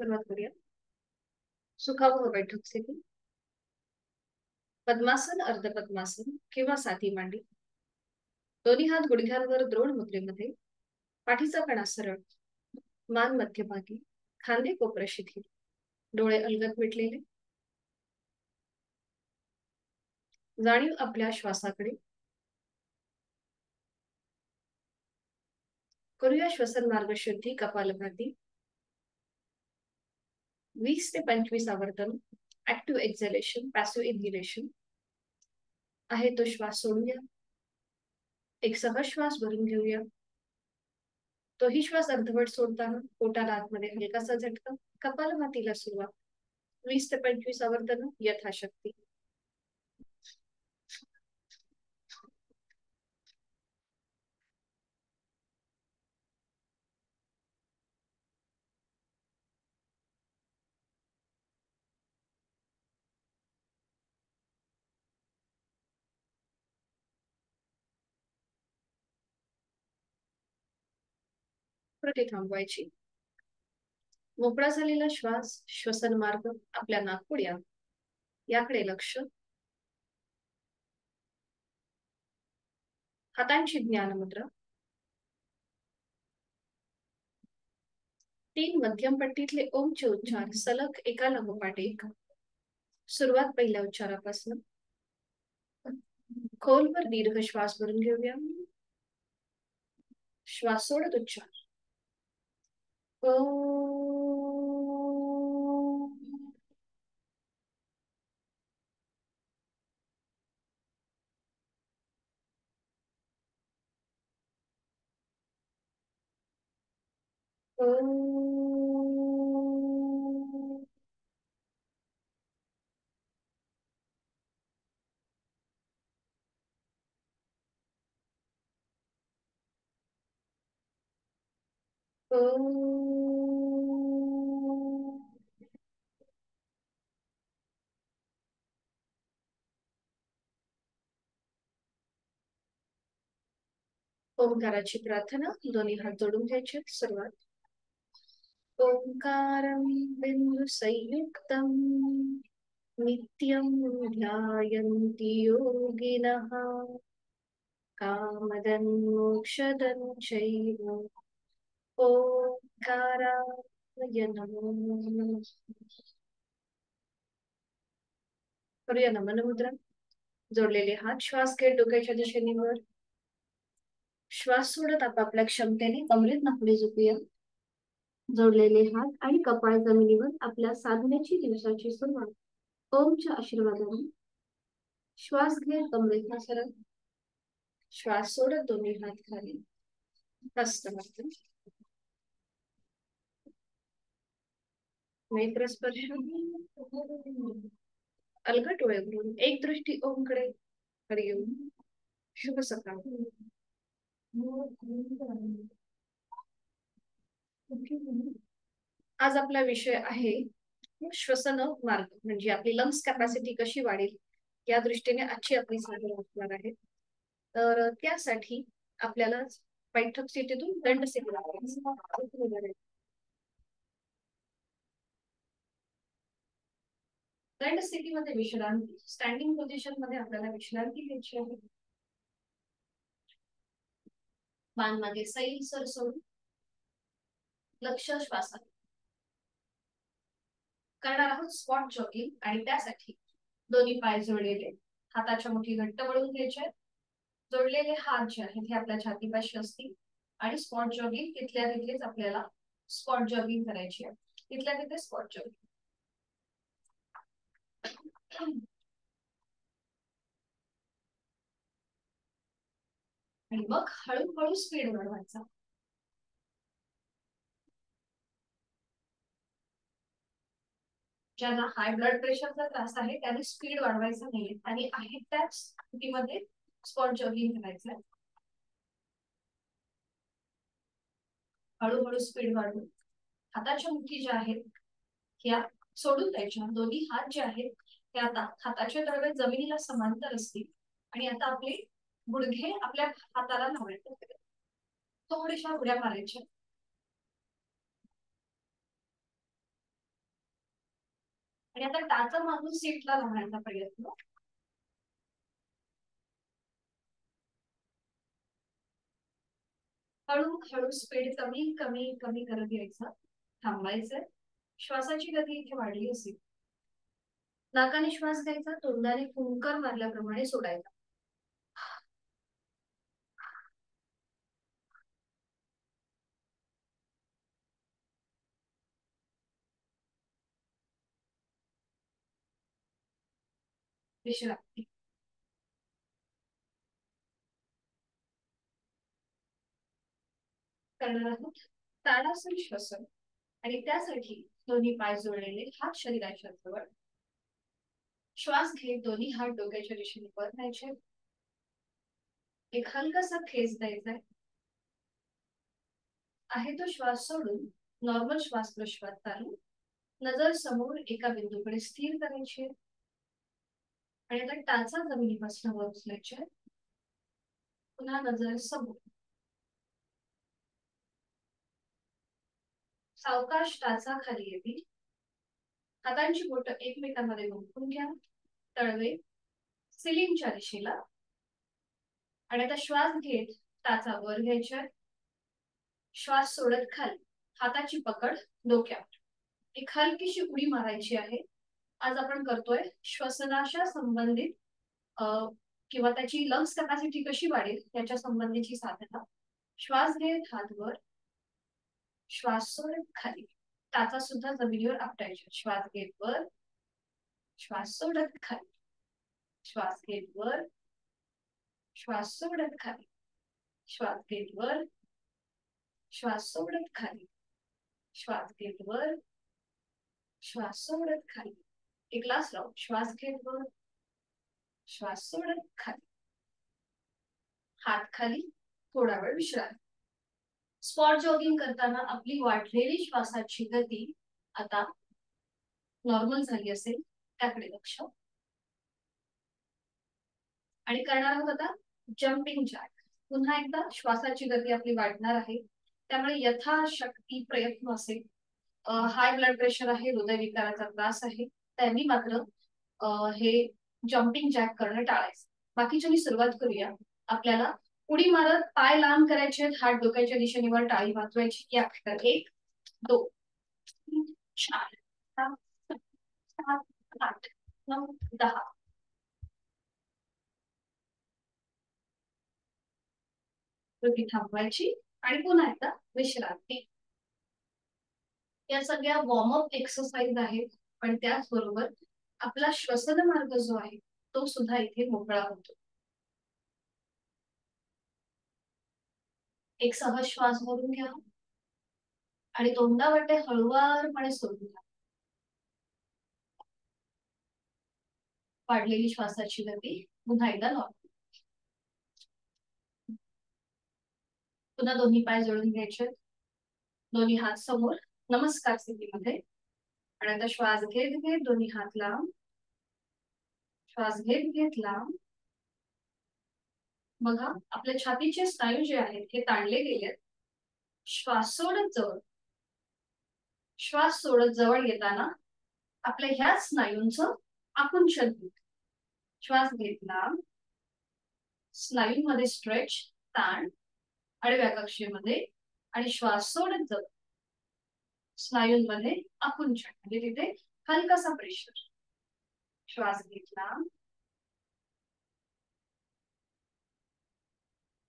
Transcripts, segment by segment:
सुरुवात करूया. सुखावह बैठक स्थिती. पद्मासन, अर्धपद्मासन किंवा साधी मांडी. दोन्ही हात गुडघ्यांवर द्रोण मुद्रेमध्ये. पाठीचा कणा सरळ, मान मध्यभागी, खांदे कोपऱ्या शिथिल, डोळे अलगद मिटलेले. जाणीव आपल्या श्वासाकडे. करूया श्वसन मार्ग शुद्धी कपालभाती. 20 ते 25 आवर्तन. Active exhalation, passive inhalation. आहे तो श्वास सोडूया. एक सहज श्वास भरून घेऊया. तोही श्वास अर्धवट सोडताना पोटाला आतमध्ये हलकासा झटका. कपालभातीला सुरुवात. 20 ते 25 आवर्तन यथाशक्ती. प्रति थांबवायची. मोकळा झालेला श्वास, श्वसन मार्ग आपल्या नाकपुड्या याकडे लक्ष. हातांची ज्ञान मुद्रा. 3 मध्यम पट्टीतले ओमचे उच्चार सलग एका लागोपाठ एक. सुरुवात पहिल्या उच्चारापासून. खोलवर दीर्घ श्वास भरून घेऊया. श्वास सोडत उच्चार. ओंकाराची प्रार्थना. दोन्ही हात जोडून घ्यायचे. सुरुवात. ओंकारं बिंदु संयुक्तं नित्यं ध्यायन्ति योगिनः कामदं मोक्षदं चैव. ओंकाराय नमो नमः. करूया नमन मुद्रा. जोडलेले हात श्वास घेत डोक्याच्या दिशेने वर. श्वास सोडत आपापल्या क्षमतेने कमरेत नकली झोपूया. जोडलेले हात आणि कपाळ जमिनीवर. आपल्या साधनेची दिवसाची सुरुवात ओमच्या आशीर्वादाने. श्वास घेत कमरेत सरळ. श्वास सोडत दोन्ही हात खाली. हस्तमस्तक. नेत्र स्पर्श. अलगट डोळे उघडून एक दृष्टी ओमकडे. हरिओम. शुभ सकाळ. आज आपला विषय आहे श्वसन मार्ग, म्हणजे आपली लंग्स कॅपॅसिटी कशी वाढेल या दृष्टीने आजची आपली साधनं असणार आहे. तर त्यासाठी आपल्याला बैठक स्थितीतून दंड स्थिती. दंड स्थितीमध्ये विश्रांती. स्टँडिंग पोझिशन मध्ये आपल्याला विश्रांती घ्यायची आहे. मान मागे सैल सर सोडून लक्ष श्वासात. करणार आहोत स्पॉट जॉगिंग आणि त्यासाठी दोन्ही पाय जोडलेले, हाताच्या मुठी घट्ट वळून घ्यायचे. जोडलेले हात जे आहेत हे आपल्या छातीपाशी असतील आणि स्पॉट जॉगिंग तिथल्या तिथेच आपल्याला स्पॉट जॉगिंग करायची आहे. तिथल्या तिथे स्पॉट जॉगिंग. आणि मग हळूहळू स्पीड वाढवायचा. ज्यांना हाय ब्लड प्रेशरचा त्रास आहे त्याने स्पीड वाढवायचा नाहीये आणि आहे त्याच स्थितीमध्ये स्पॉट जॉगिंग करायचं. हळूहळू स्पीड वाढवून हाताच्या मुठी ज्या आहेत त्या सोडून द्यायच्या. दोन्ही हात जे आहेत ते आता हाताचे तळवे जमिनीला समांतर असतील आणि आता आपले गुडघे आपल्या हाताला लावायचे. थोड्याशा उड्या मारायच्या. आणि आता टाचा मागून सीटला राहण्याचा प्रयत्न. हळूहळू स्पीड कमी कमी कमी करत घ्यायचा. थांबायचंय. श्वासाची गती इथे वाढली असेल. नाकाने श्वास घ्यायचा, तोंडाने फुंकर मारल्याप्रमाणे सोडायचा. विश्रांती. करणार आहोत ताडासन श्वसन. आणि त्यासाठी दोन्ही पाय जोडलेले, हात शरीराच्या जवळ. श्वास घेत दोन्ही हात डोक्याच्या दिशेने वर न्यायचे. एक हलकासा खेच द्यायचा आहे तो श्वास सोडून नॉर्मल श्वास प्रश्वास चालू. नजर समोर एका बिंदूकडे स्थिर करायची आणि आता टाचा जमिनीपासून वर उचलायचे. पुन्हा नजर समोर. सावकाश टाचा खाली येतील. हातांची बोटं एकमेकांमध्ये गुंफून घ्या. तळवे सिलिंगच्या दिशेला. आणि आता श्वास घेत टाचा वर घ्यायच्या. श्वास सोडत खाली. हाताची पकड डोक्यावर. एक हलकीशी उडी मारायची आहे. आज आपण करतोय श्वसनाच्या संबंधित किंवा त्याची लंग्स कॅपॅसिटी कशी वाढेल याच्या संबंधीची साधना. श्वास घेत हात वर. श्वास सोडत खाली. टाचा सुद्धा जमिनीवर आपटायचे. श्वास घेत वर. श्वास सोडत खाली. श्वास घेत वर. श्वास सोडत खाली. श्वास घेत वर. श्वास सोडत खाली. श्वास घेत वर. श्वास सोडत खाली. एक लास्ट राऊंड. श्वास घेत वर. श्वास सोडत खाली. हात खाली. थोडा वेळ विश्रांती. स्पॉट जॉगिंग करताना आपली वाढलेली श्वासाची गती आता नॉर्मल झाली असेल त्याकडे लक्ष. आणि करणार आहोत आता जम्पिंग जॅक. पुन्हा एकदा श्वासाची गती आपली वाढणार आहे. त्यामुळे यथाशक्ती प्रयत्न असेल. हाय ब्लड प्रेशर आहे, हृदयविकाराचा त्रास आहे, त्यांनी मात्र हे जम्पिंग जॅक करणं टाळायचं. बाकीच्यांनी सुरुवात करूया. आपल्याला उडी मारत पाय लांब करायचे, हात डोक्याच्या दिशेने वर, टाळी वाजवायची. या 1 2 3 4 5 6 7 8 9 10. गती थांबवायची आणि पुन्हा एकदा विश्रांती. या सगळ्या वॉर्मअप एक्सरसाइज आहेत. पण त्याचबरोबर आपला श्वसन मार्ग जो आहे तो सुद्धा इथे मोकळा होतो. एक सहज श्वास भरून घ्या आणि तोंडावाटे हळुवारपणे सोडून घ्या. वाढलेली श्वासाची गती पुन्हा एकदा नॉर्मल. पुन्हा दोन्ही पाय जोडून घ्यायचे. दोन्ही हात समोर नमस्कार स्थितीमध्ये. आणि आता श्वास घेत घेत दोन्ही हात लांब. श्वास घेत घेत लांब. बघा आपल्या छातीचे स्नायू जे आहेत हे ताणले गेलेत. श्वास सोडत जवळ. श्वास सोडत जवळ येताना आपल्या ह्या स्नायूंचं आकुंचन होत. श्वास घेतला. स्नायूंमध्ये स्ट्रेच, ताण आडव्या कक्षेमध्ये. आणि श्वास सोडत जवळ. स्नायूंमध्ये आकुंचन म्हणजे तिथे हलकासा प्रेशर. श्वास घेतला.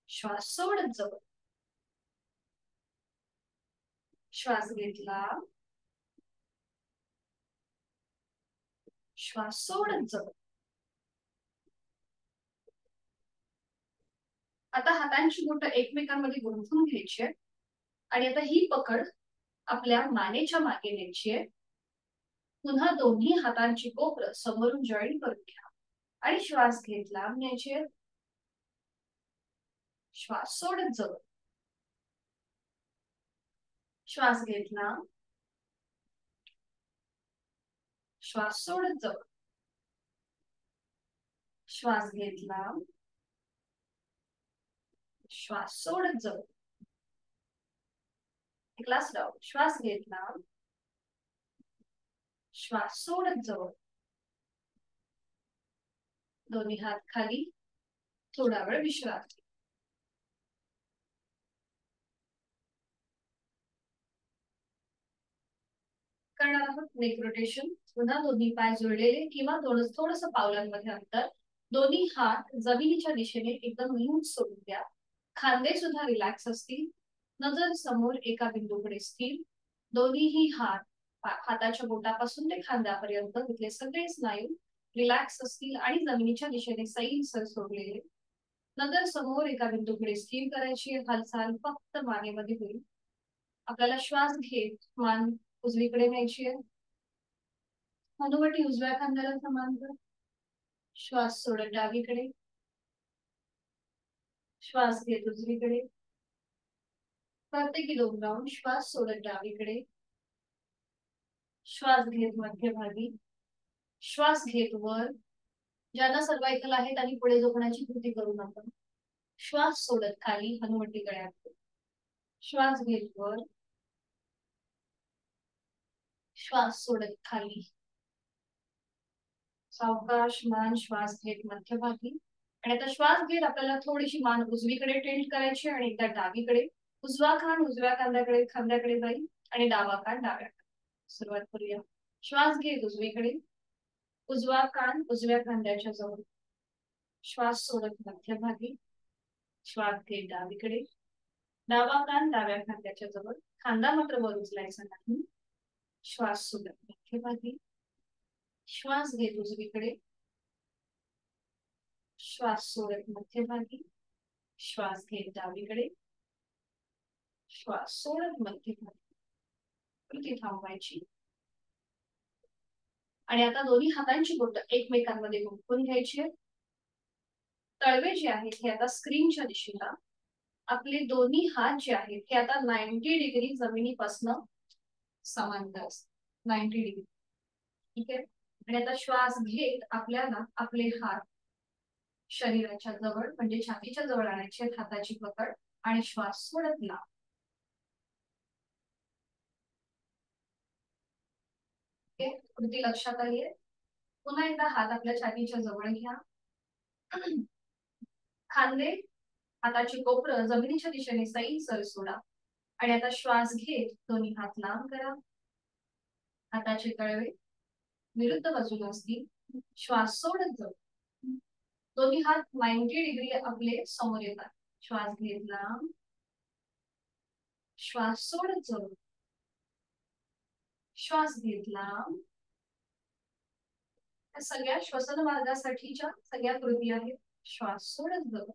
श्वास सोडत जवळ. श्वास घेतला. श्वास सोडत जवळ. आता हातांची बोटं एकमेकांमध्ये गुंफून घ्यायची आहे. आणि आता ही पकड आपल्या मानेच्या मागे न्यायची आहे. पुन्हा दोन्ही हातांची कोपरं समोरून जॉईन करून घ्या आणि श्वास घेतला न्यायची आहे. श्वास सोडत जवळ. श्वास घेतला. श्वास सोडत जवळ. श्वास घेतला. श्वास सोडत जवळ. एक लास्ट राऊंड. श्वास घेतला. श्वास सोडत जवळ, दोन्ही हात खाली, थोडा वेळ विश्रांती. करणार आहोत नेक रोटेशन. पुन्हा दोन्ही पाय जोडलेले किंवा थोडस पावलांमध्ये अंतर. दोन्ही हात जमिनीच्या दिशेने एकदम लूज सोडून द्या. खांदे सुद्धा रिलॅक्स असतील. नजर समोर एका बिंदूकडे स्थिर. दोन्हीही हात हाताच्या बोटापासून ते खांद्यापर्यंत तिथले सगळे स्नायू रिलॅक्स असतील आणि जमिनीच्या दिशेने सैलसर सोडलेले. नजर समोर एका बिंदूकडे स्थिर करायची. हालचाल फक्त मानेमध्ये होईल. आपल्याला श्वास घेत मान उजवीकडे न्यायची आहे. हनुवटी उजव्या खांद्याला समांतर. श्वास सोडत डावीकडे. श्वास घेत उजवीकडे. प्रत्येकी 2 राऊंड श्वास सोडत डावीकडे. श्वास घेत मध्यभागी. श्वास घेत वर. ज्यांना सर्वायकल आहे त्यांनी पुढे झोपण्याची कृती करू नका. श्वास सोडत खाली हनुवटी गळ्यात. श्वास घेत वर. श्वास सोडत खाली. सावकाश मान श्वास घेत मध्यभागी. आणि आता श्वास घेत आपल्याला थोडीशी मान उजवीकडे टिल्ट करायची आणि एकदा डावीकडे. उजवा कान उजव्या खांद्याकडे जाईल आणि डावा कान डाव्याकडे. सुरुवात करूया. श्वास घेत उजवीकडे. उजवा कान उजव्या खांद्याच्या जवळ. श्वास सोडत मध्यभागी. श्वास घेत डावीकडे. डावा कान डाव्या खांद्याच्या जवळ. खांदा मात्र वर उचलायचा नाही. श्वास सोडत मध्यभागी. श्वास घेत उजवीकडे. श्वास सोडत मध्यभागी. श्वास घेत डावीकडे. श्वास सोडत मध्यभागी. कृती थांबवायची. आणि आता दोन्ही हातांची बोटं एकमेकांमध्ये गुंफून घ्यायची आहेत. तळवे जे आहेत हे आता स्क्रीनच्या दिशेला. आपले दोन्ही हात जे आहेत हे आता 90 डिग्री जमिनीपासून समांतर असतात. 90 डिग्री. ठीक आहे. आणि आता श्वास घेत आपल्याला आपले हात शरीराच्या जवळ म्हणजे छातीच्या जवळ आणायचे. हाताची पकड आणि श्वास सोडत लांब. कृती लक्षात आली आहे. पुन्हा एकदा हात आपल्या छातीच्या जवळ घ्या. खांदे हाताची कोपरं जमिनीच्या दिशेने सैलसर सोडा. आणि आता श्वास घेत दोन्ही हात लांब करा. हाताचे तळवे विरुद्ध बाजूला असतील. श्वास सोडत जाऊ. दोन्ही हात 90 डिग्री आपले समोर येतात. श्वास घेत लांब. श्वास सोडत जाऊ. श्वास घेत लांब. सगळ्या श्वसन मार्गासाठीच्या सगळ्या कृती आहेत. श्वास सोडत जाऊ.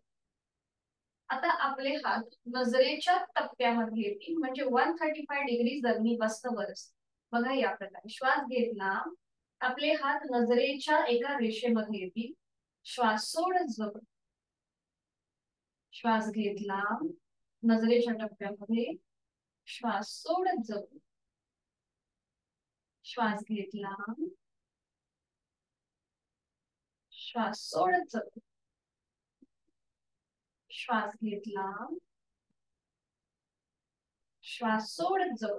आता आपले हात नजरेच्या टप्प्यामध्ये येतील म्हणजे 135 डिग्री जमिनीपासून वर असतील. बघा या प्रकारे. श्वास घेत लांब. आपले हात नजरेच्या एका रेषेमध्ये येतील. श्वास सोडत जाऊ. श्वास घेत लांब. नजरेच्या टप्प्यामध्ये. श्वास सोडत जाऊ. श्वास घेत लांब. श्वास सोडत जाऊ. श्वास घेत लांब. श्वास सोडत जाऊ.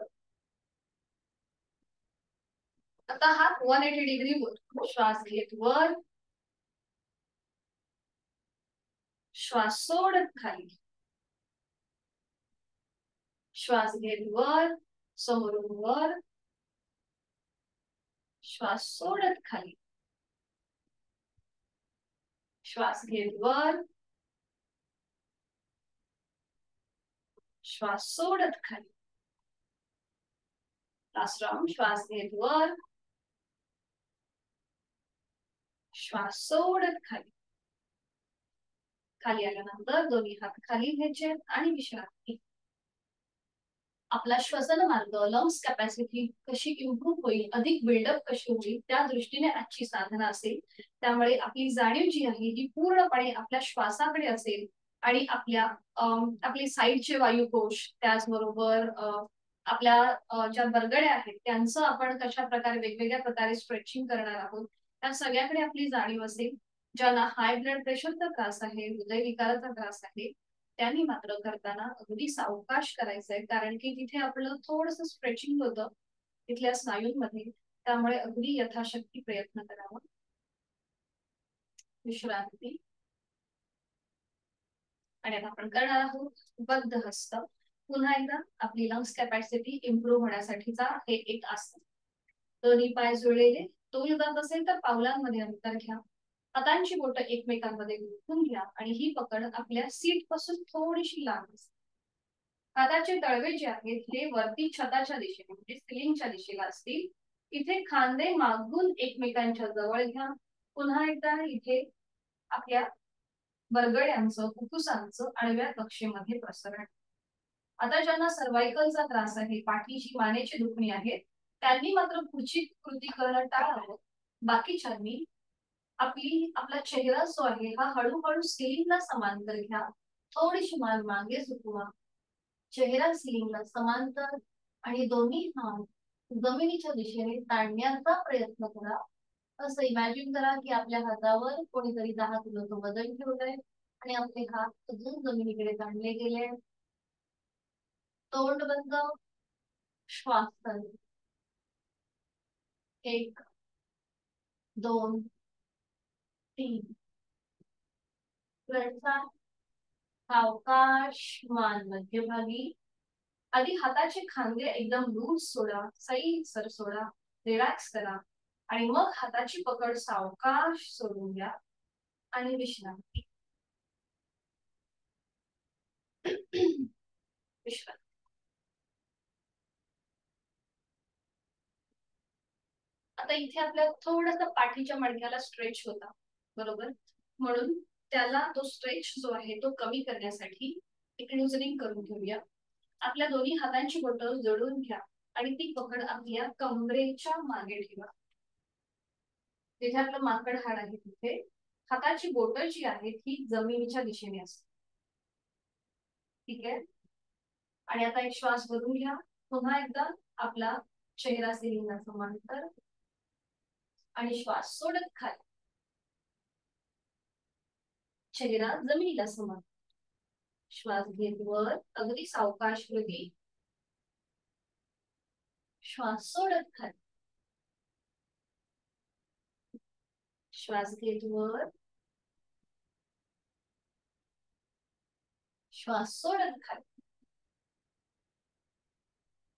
आता हात 180 डिग्री वर. श्वास घेत वर. श्वास सोडत खाली. श्वास घेत वर. समोरून वर. श्वास सोडत खाली. श्वास घेत वर. श्वास सोडत खाली. Last round. श्वास घेत वर. श्वास सोडत खाली. खाली आल्यानंतर दोन्ही हात खाली घ्यायचे आणि विश्रांती. आपला श्वसन मार्ग लंग्स कॅपॅसिटी कशी इम्प्रूव्ह होईल, अधिक बिल्डअप कशी होईल त्या दृष्टीने आजची साधना असेल. त्यामुळे आपली जाणीव जी आहे ही पूर्णपणे आपल्या श्वासाकडे असेल आणि आपले साईडचे वायुकोश त्याचबरोबर आपल्या ज्या बरगड्या आहेत त्यांचं आपण कशा प्रकारे वेगवेगळ्या प्रकारे स्ट्रेचिंग करणार आहोत त्या सगळ्याकडे आपली जाणीव असेल. ज्यांना हाय ब्लड प्रेशरचा त्रास आहे, हृदयविकाराचा त्रास आहे त्यांनी मात्र करताना अगदी सावकाश करायचंय कारण की तिथे आपलं थोडंसं स्ट्रेचिंग होतं तिथल्या स्नायूंमध्ये त्यामुळे अगदी यथाशक्ती प्रयत्न करावा. विश्रांती. आणि आता आपण करणार आहोत बद्ध हस्त. पुन्हा एकदा आपली लंग्स कॅपॅसिटी इम्प्रूव्ह होण्यासाठीचा हे एक आसन. दोन्ही पाय जुळलेले, तोल जात असेल तर पावलांमध्ये अंतर घ्या. हातांची बोटं एकमेकांमध्ये गुंफून घ्या आणि ही पकड आपल्या सीट पासून थोडीशी लांब असते. हाताचे तळवे जे आहेत हे वरती छताच्या दिशेने म्हणजे सिलिंगच्या दिशेला असतील. इथे खांदे मागून एकमेकांच्या जवळ घ्या. पुन्हा एकदा इथे आपल्या बरगड्यांचं फुफ्फुसांचं आडव्या कक्षेमध्ये प्रसरण. आता ज्यांना सर्वायकलचा त्रास आहे, पाठीची मानेची दुखणी आहे, त्यांनी मात्र पुढची कृती करणं टाळावं. बाकीच्यांनी आपला चेहरा जो आहे हा हळूहळू सिलिंगला समांतर घ्या. थोडीशी मान मागे झुकवा. चेहरा सिलिंगला समांतर आणि दोन्ही हात जमिनीच्या दिशेने ताणण्याचा प्रयत्न करा. असं इमॅजिन करा की आपल्या हातावर कोणीतरी 10 किलोचं वजन ठेवलंय आणि आपले हात अजून जमिनीकडे ताणले गेले. तोंड बंद, श्वास चालू. 1 2 3. सावकाश मान मध्यभागी. आधी हाताचे खांदे एकदम लूज सोडा, सैल सर सोडा, रिलॅक्स करा आणि मग हाताची पकड सावकाश सोडून द्या आणि विश्रांती. विश्रांती. आता इथे आपल्या थोडस पाठीच्या मणक्याला स्ट्रेच होता, बरोबर? म्हणून त्याला तो स्ट्रेच जो आहे तो कमी करण्यासाठी एक लूजनिंग करून घेऊया. आपल्या दोन्ही हातांची बोटं जोडून घ्या आणि ती पकड आपल्या कमरेच्या मागे ठेवा. तिथे आपलं माकड हाड आहे, तिथे हाताची बोटं जी आहेत ही जमिनीच्या दिशेने असते. ठीक आहे. आणि आता एक श्वास भरून घ्या. पुन्हा एकदा आपला चेहरा सिलिंगला समांतर आणि श्वास सोडत खाली. चेहरा जमिनीला समांतर. श्वास घेत वर, अगदी सावकाश गती. श्वास सोडत खाली. श्वास घेत वर, श्वास सोडत खाली.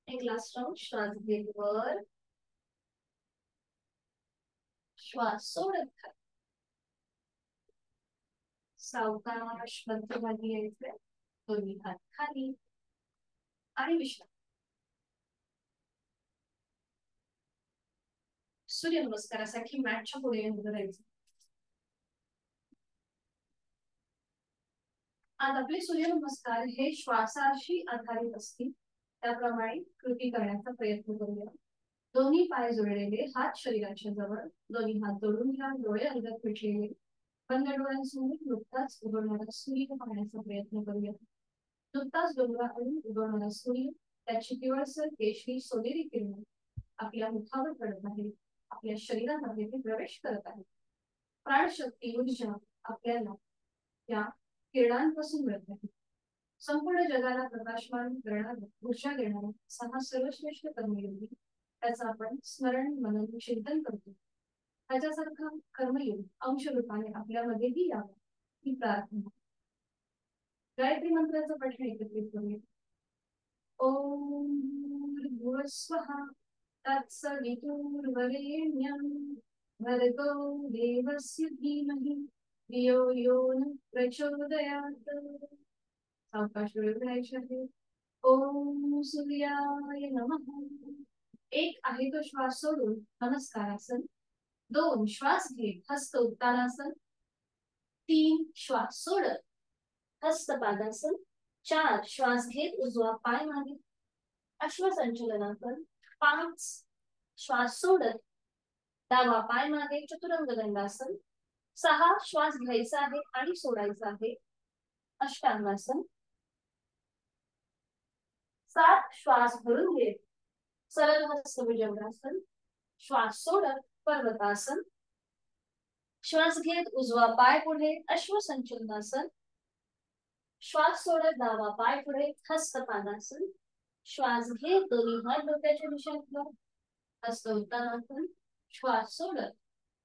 एक लास्ट राउंड. श्वास घेत वर, श्वास सोडत खाली. सावकाश मध्यभागी यायचे. दोन्ही हात खाली आणि विश्रांती. सूर्यनमस्कारासाठी मॅटच्या पुढे उभं राहायचं. आज आपले सूर्यनमस्कार हे श्वासाशी आधारित असतील, त्याप्रमाणे कृती करण्याचा प्रयत्न करूया. दोन्ही पाय जोडलेले, हात शरीराच्या जवळ, दोन्ही हात जोडून घ्या, डोळे अलगद मिटलेले. बंद डोळ्यांसमोर नुकताच उगवणारा सूर्य पाहण्याचा प्रयत्न करूया. नुकताच डोंगराकडून उगवणारा सूर्य, त्याची पिवळसर केशरी सोनेरी किरण आपल्या मुखावर पडत आहे, आपल्या शरीरामध्ये ते प्रवेश करत आहे. प्राणशक्ती ऊर्जा आपल्याला त्या किरणांपासून मिळत आहे. संपूर्ण जगाला प्रकाशमान करणारा, ऊर्जा देणारा असा सर्वश्रेष्ठ कर्मयोगी, त्याचं आपण स्मरण मनन चिंतन करतो. त्याच्यासारखा कर्मयोग अंश रूपाने आपल्यामध्येही यावा ही प्रार्थना. गायत्री मंत्राचं पठण एकत्रित करूया. ओम भूर्भुवस्वः तत्सवितुर्वरेण्यं भर्गो देवस्य धीमहि धियो यो न प्रचोदयात्. सावकाश डोळे उघडायचे आहे. ओम सूर्याय नमः. एक आहे तो श्वास सोडून नमस्कारासन. 2 श्वास घेत हस्त उत्तानासन. 3 श्वास सोडत हस्तपादासन. 4 श्वास घेत उजवा पाय मागे अश्वसंचलनासन. 5 श्वास सोडत डावा पाय मागे चतुरंग दंडासन. 6 श्वास घ्यायचा आहे आणि सोडायचा आहे अष्टांगासन. 7 श्वास भरून घेत सरळ हस्त भुजंगासन. श्वास सोडत पर्वतासन. श्वास घेत उजवा पाय पुढे अश्वसंचलनासन. श्वास सोडत डावा पाय पुढे हस्तपादासन. श्वास घेत दोन्ही हात डोक्याच्या दिशेने. असं उत्तानातून श्वास सोडत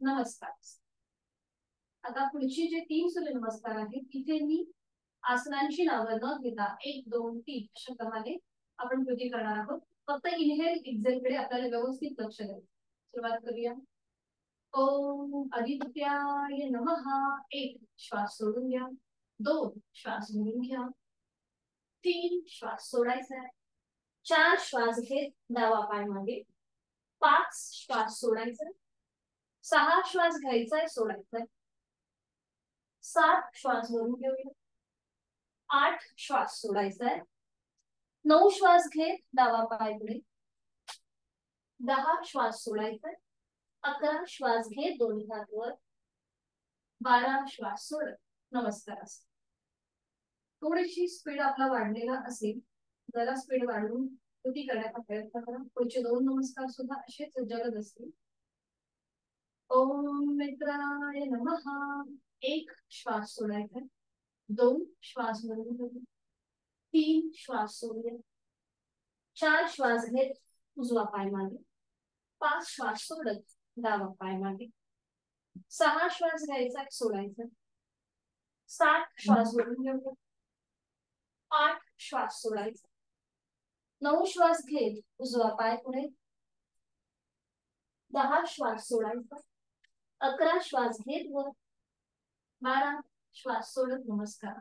नमस्कार. आता पुढची जे 3 सूर्यनमस्कार आहेत तिथे मी आसनांची नावं न घेता 1 2 3 अशा क्रमाने आपण कृती करणार आहोत. फक्त इनहेल एक्झेल कडे आपल्याला व्यवस्थित लक्ष द्यायचं. सुरुवात करूया. ओम आदित्याय नमः. 1 श्वास सोडून घ्या. 2 श्वास घेऊन घ्या. 3 श्वास सोडायचा आहे. 4 श्वास घेत डावा पाय मागे. 5 श्वास सोडायचा. 6 श्वास घ्यायचा आहे, सोडायचा आहे. 7 श्वास भरून घेऊया. 8 श्वास सोडायचा आहे. 9 श्वास घेत डावा पाय पुढे. 10 श्वास सोडायचा. 11 श्वास घेत दोन्ही हात वर. 12 श्वास सोडत नमस्कार. थोडीशी स्पीड आपला वाढलेला असेल, जरा स्पीड वाढवून कृती करण्याचा प्रयत्न करा. पुढचे 2 नमस्कार सुद्धा असेच जलद असतील. ओम मित्राय नमः. 1 श्वास सोडायचा. 2 श्वास भरून घेऊया. 3 श्वास सोडूया. 4 श्वास घेत उजवा पाय मागे. 5 श्वास सोडत डावा पाय मागे. 6 श्वास घ्यायचा, सोडायचा. 7 श्वास भरून घेऊया. 8 श्वास सोडायचा. 9 श्वास घेत उजवा पाय पुढे. 10 श्वास सोडायचा. 11 श्वास घेत वर. 12 श्वास सोडत नमस्कार.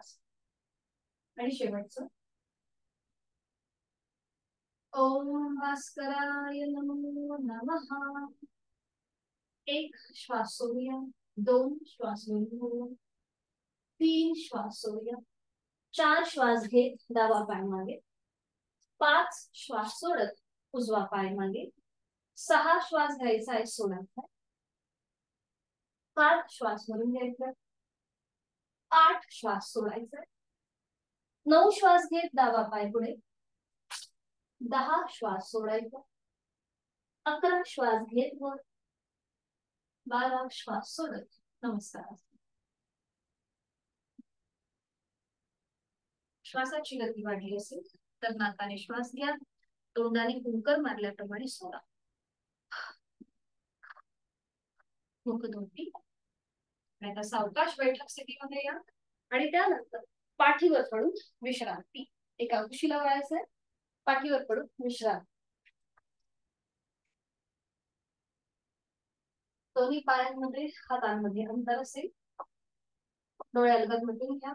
आणि शेवटचं ओम भास्कराय नमो नमः. 1 श्वास सोडूया. 2 श्वास घेऊया. 3 श्वास सोडूया. 4 श्वास घेत डावा पाय मागे. 5 श्वास सोडत उजवा पाय मागे. 6 श्वास घ्यायचा आहे, सोडायचा. 7 श्वास भरून घ्यायचा. 8 श्वास सोडायचा. 9 श्वास घेत डावा पाय पुढे. 10 श्वास सोडायचा. 11 श्वास घेत वर. 12 श्वास सोडत नमस्कार. श्वासाची गती वाढली असेल तर नाकाने श्वास घ्या. तोंडाने फुंकर मारल्याप्रमाणे सोडा. मुखदोटी. आता सावकाश बैठक स्थितीमध्ये या आणि त्यानंतर पाठीवर पडून विश्रांती. एका कुशीला वळायचंय. पाठीवर पडून विश्रांती. दोन्ही पायांमध्ये हातांमध्ये अंतर असेल. डोळे अलगद मिटून घ्या.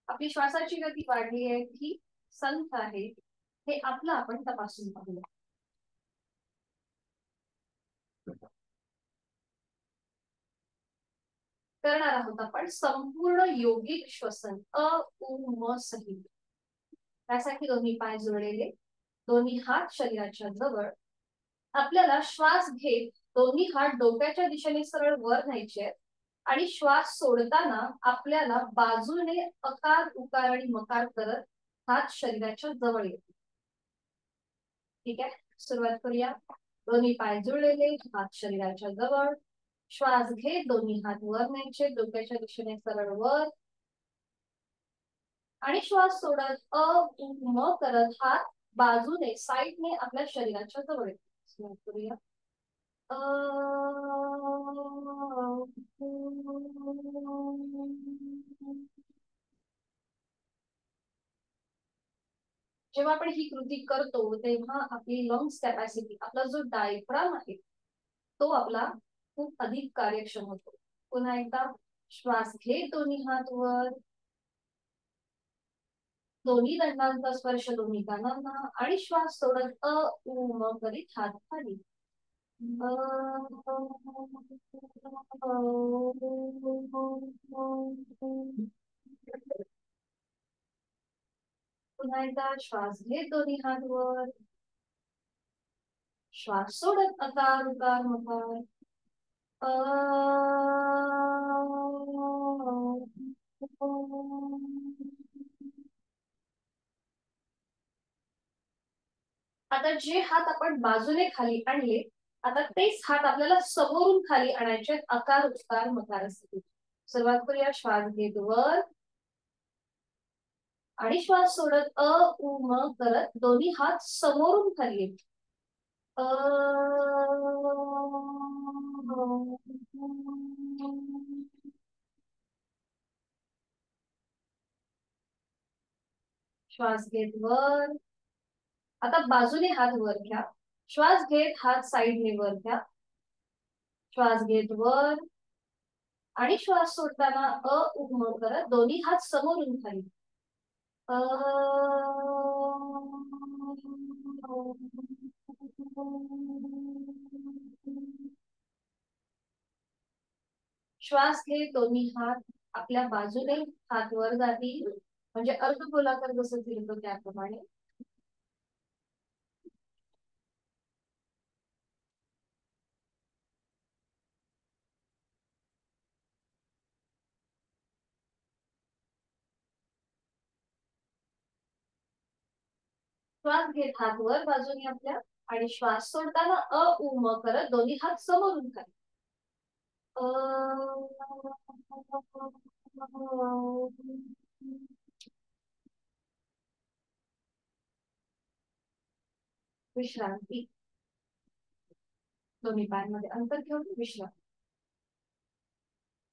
आपली श्वासाची गती वाढली आहे की संथ आहे हे आपलं आपण तपासून पाहूया. करणार आहोत आपण संपूर्ण योगिक श्वसन अ उ म सहित. त्यासाठी दोन्ही पाय जोडलेले, दोन्ही हात शरीराच्या जवळ. आपल्याला श्वास घेत दोन्ही हात डोक्याच्या दिशेने सरळ वर न्यायचे आहेत आणि श्वास सोडताना आपल्याला बाजूने अकार उकार आणि मकार करत हात शरीराच्या जवळ येतील. ठीक आहे, सुरुवात करूया. दोन्ही पाय जुळलेले, हात शरीराच्या जवळ. श्वास घेत दोन्ही हात वर न्यायचे, डोक्याच्या दिशेने सरळ वर. आणि श्वास सोडत अ उ म करत हात बाजूने साईडने आपल्या शरीराच्या जवळ येतील. सुरुवात करूया. जेव्हा आपण ही कृती करतो तेव्हा आपली लंग्स कॅपॅसिटी, आपला जो डायफ्राम आहे तो आपला खूप अधिक कार्यक्षम होतो. पुन्हा एकदा श्वास घेत दोन्ही हात वर. दोन्ही दंडांचा स्पर्श दोन्ही कानांना आणि श्वास सोडत अ उ म करीत हात खाली. पुन्हा एकदा श्वास घेत दोन्ही हात वर. श्वास सोडत अकार उकार मकार. आता जे हात आपण बाजूने खाली आणले, आता तेच हात आपल्याला समोरून खाली आणायचे. अकार उकार मकार असते. सुरुवात करूया. श्वास घेत वर आणि श्वास सोडत अ उ म करत दोन्ही हात समोरून खाली येतील. श्वास घेत वर. आता बाजूने हात वर घ्या. श्वास घेत हात साईडने वर घ्या. श्वास घेत वर आणि श्वास सोडताना उघड करत दोन्ही हात समोरून खाली. श्वास घेत दोन्ही हात आपल्या बाजूने हात वर जातील, म्हणजे अर्धगोलाकार जसं फिरतो त्याप्रमाणे. श्वास घेत हात वर बाजूने आपल्या आणि श्वास सोडताना उ म करत दोन्ही हात समोरून खाली. विश्रांती. दोन्ही पायांमध्ये अंतर घेऊन विश्रांती.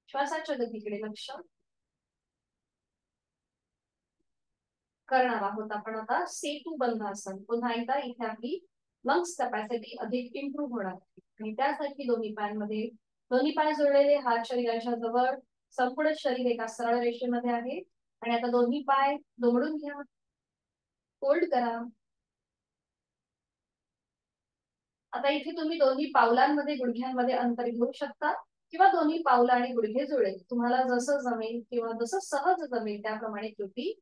श्वासाच्या गतीकडे लक्ष करणार आहोत आपण आता सेतू बंधासन. पुन्हा एकदा इथे आपली लंग्स कॅपॅसिटी अधिक इम्प्रूव्ह होणार आणि त्यासाठी दोन्ही पायांमध्ये दोन्ही पाय जोडलेले, हात शरीराच्या जवळ, संपूर्ण शरीर एका सरळ रेषेमध्ये आहे. आणि आता दोन्ही पाय दुमडून घ्या, फोल्ड करा. आता इथे तुम्ही दोन्ही पावलांमध्ये गुडघ्यांमध्ये अंतर घेऊ शकता किंवा दोन्ही पावलं आणि गुडघे जुळेल, तुम्हाला जसं जमेल किंवा जसं सहज जमेल त्याप्रमाणे कृती.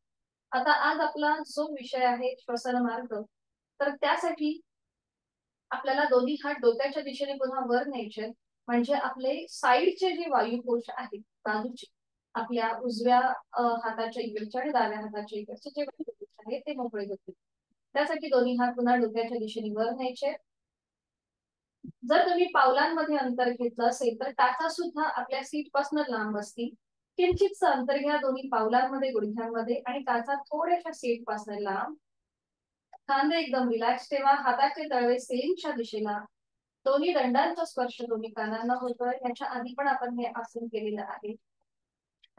आता आज आपला जो विषय आहे श्वसन मार्ग, तर त्यासाठी आपल्याला दोन्ही हात डोक्याच्या दिशेने पुन्हा वर न्यायचे, म्हणजे आपले साईडचे जे वायुकोश आहेत बाजूचे, आपल्या उजव्या हाताच्या इकडचे आणि डाव्या हाताच्या इकडचे जे वायुकोश आहेत ते मोकळे होतील. त्यासाठी दोन्ही हात पुन्हा डोक्याच्या दिशेने वर न्यायचे. जर तुम्ही पावलांमध्ये अंतर घेतलं असेल तर टाचा सुद्धा आपल्या सीट पासून लांब असतील. किंचितचं अंतर घ्या दोन्ही पावलांमध्ये, गुडघ्यांमध्ये आणि टाचा थोड्याशा सीट पासून लांब. खांदे एकदम रिलॅक्स ठेवा. हाताचे तळवे सेलिंगच्या दिशेला. दोन्ही दंडांचा स्पर्श दोन्ही कानांना होतोय. याच्या आधी पण आपण हे आसन केलेलं आहे.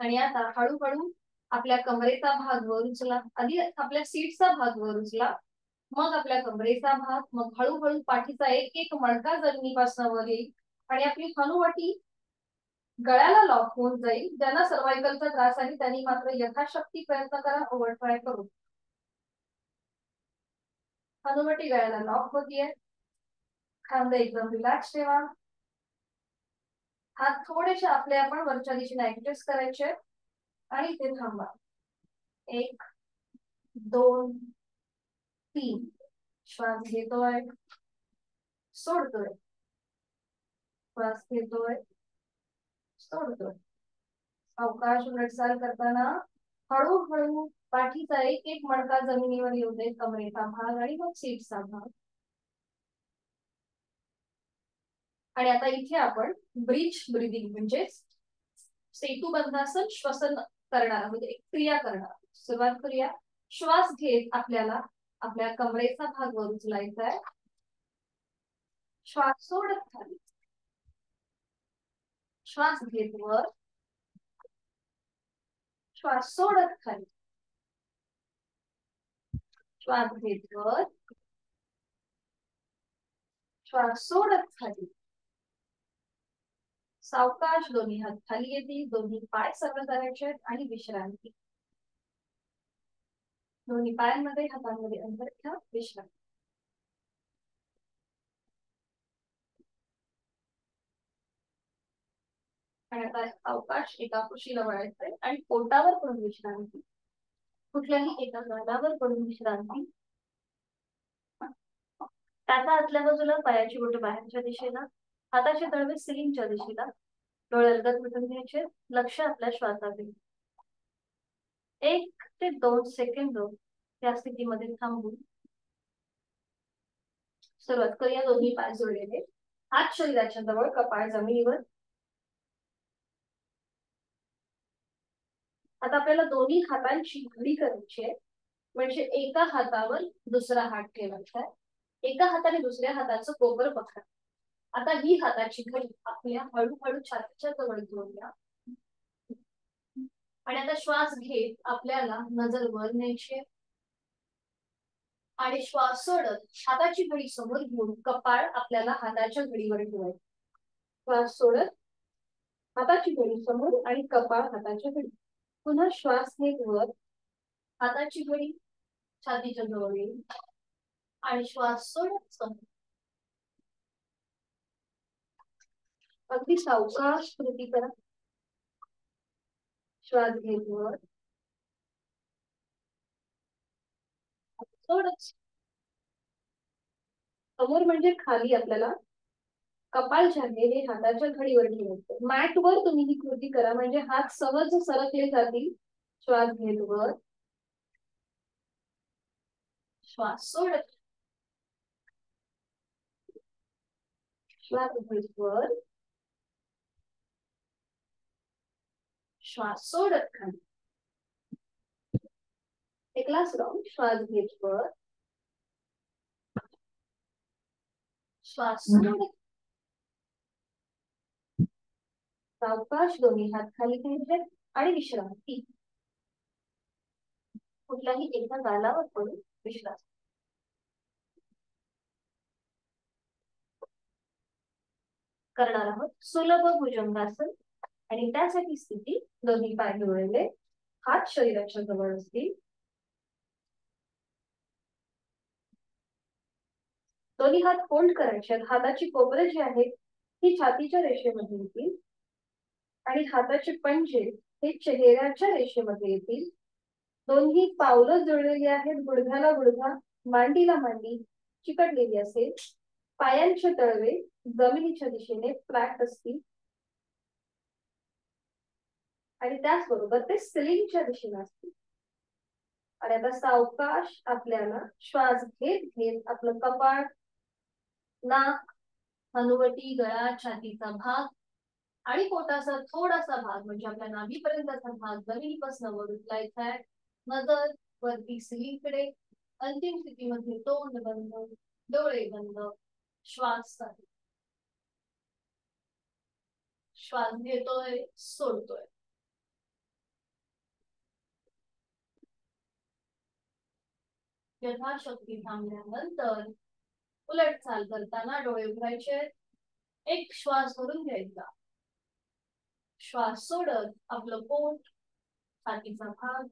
आणि आता हळूहळू आपल्या कमरेचा भाग वर उचला. आधी आपल्या सीटचा भाग वर उचला, मग आपल्या कमरेचा भाग, मग हळूहळू पाठीचा एक एक मणका जमिनीपासून वर येईल आणि आपली हनुवटी गळ्याला लॉक होऊन जाईल. ज्यांना सर्वायकलचा त्रास आहे त्यांनी मात्र यथाशक्ती प्रयत्न करा ओव्हरट्राय करून. हनुवटी गळ्याला लॉक होतीये. खांदे एकदम रिलॅक्स ठेवा. हात थोडेसे आपले आपण वरच्या दिशेने ऍडजस्ट करायचे आणि इथे थांबा. 1 2 3. श्वास घेतोय, सोडतोय, श्वास घेतोय, सोडतोय. अवकाश उलटचाल करताना हळूहळू पाठीचा एक एक मणका जमिनीवर येऊ दे, कमरेचा भाग आणि मग सीटचा भाग. आणि आता इथे आपण ब्रीच ब्रिदिंग म्हणजे सेतू बंधासन श्वसन करणार आहोत, एक क्रिया करणार. सुरुवात करूया. श्वास घेत आपल्याला आपल्या कमरेचा भाग वर उचलायचा आहे. श्वास सोडत खाली. श्वास घेत वर, श्वास सोडत खाली. श्वास घेत वर, श्वास सोडत खाली. सावकाश दोन्ही हात खाली येतील, दोन्ही पाय सरळ करायचे आणि विश्रांती. दोन्ही पायांमध्ये हातांमध्ये अंतर घ्या, विश्रांती. आणि आता अवकाश एका कुशीला वळायचंय आणि पोटावर पडून विश्रांती. कुठल्याही एका गालावर पडून विश्रांती. टाचा आतल्या बाजूला, पायाची बोटे बाहेरच्या दिशेला, हाताचे तळवे सिलिंगच्या दिशेला. डोळे अलगद मिटून घ्यायचे. लक्ष आपल्या श्वासाकडे. 1 ते 2 सेकंद या स्थितीमध्ये थांबून सुरुवात करूया. दोन्ही पाय जोडलेले, हात शरीराच्या जवळ, कपाळ जमिनीवर. आता आपल्याला दोन्ही हातांची घडी करायची आहे, म्हणजे एका हातावर दुसरा हात ठेवायचा आहे, एका हाताने दुसऱ्या हाताचं कोपर पकडा. आता ही हाताची घडी आपल्या हळूहळू छातीच्या जवळ घेऊया. आणि आता श्वास घेत आपल्याला नजर वर न्यायची आणि श्वास सोडत हाताची घडी समोर घेऊन कपाळ आपल्याला हाताच्या घडीवर ठेवायचं. श्वास सोडत हाताची घडी समोर आणि कपाळ हाताच्या घडी. पुन्हा श्वास घेत वर हाताची घडी छातीच्या जवळ येईल आणि श्वास सोडत समोर. अगदी सावकाश कृती करा. श्वास घेत वर सोडत समोर म्हणजे खाली आपल्याला कपाळ जे आहे हे हाताच्या घडीवर ठेवायचं. मॅट वर तुम्ही ही कृती करा म्हणजे हात सहज सरकले जातील. श्वास घेत वर श्वास सोडत श्वास घेत वर श्वास सोडत खाली. एक लास्ट राऊंड. श्वास घेत वर श्वास सोडत. सावकाश दोन्ही हात खाली घ्यायचे आणि विश्रांती. कुठल्याही एका गालावर पडून विश्रांती करणार आहोत. सुलभ भुजंगासन. आणि त्यासाठी स्थिती दोन्ही पाय जोडलेले, हात शरीराच्या जवळ असतील. दोन्ही हात फोल्ड करायचे. हाताची कोपरे जी आहेत ती छातीच्या रेषेमध्ये येतील आणि हाताचे पंजे हे चेहऱ्याच्या रेषेमध्ये येतील. दोन्ही पावलं जुळलेली आहेत. गुडघ्याला गुडघा, मांडीला मांडी चिकटलेली असेल. पायांचे तळवे जमिनीच्या दिशेने फ्लॅट असतील आणि त्याचबरोबर ते सिलिंगच्या दिशेने असतील. आणि आता सावकाश आपल्याला श्वास घेत घेत आपलं कपाळ, नाक, हनुवटी, गळा, छातीचा भाग आणि पोटाचा थोडासा भाग म्हणजे आपल्या नाभीपर्यंतचा भाग जमिनीपासून वर उचलायचा आहे. नजर वरती सिलिंगकडे. अंतिम स्थितीमध्ये तोंड बंद, डोळे बंद. श्वास श्वास घेतोय, सोडतोय. यथाशक्ती थांबल्यानंतर उलट चाल करताना डोळे उघडायचे. एक श्वास भरून घ्यायचा. श्वास सोडत आपलं पोट, छातीचा भाग,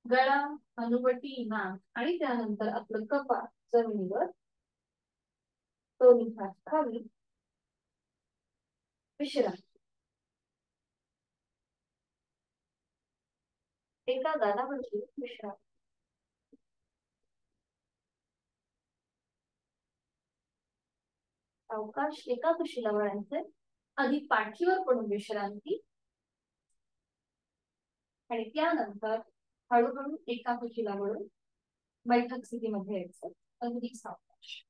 गळा, हनुवटी, नाक आणि त्यानंतर आपलं कपाळ जमिनीवर. दोन्ही हात खाली विश्रांती. एका गालावरची विश्रांती. अवकाश एका कुशीला वळायचे. आधी पाठीवर पडून विश्रांती आणि त्यानंतर हळूहळू एका कुशीला वळून बैठक स्थितीमध्ये यायचं. अगदी सावकाश.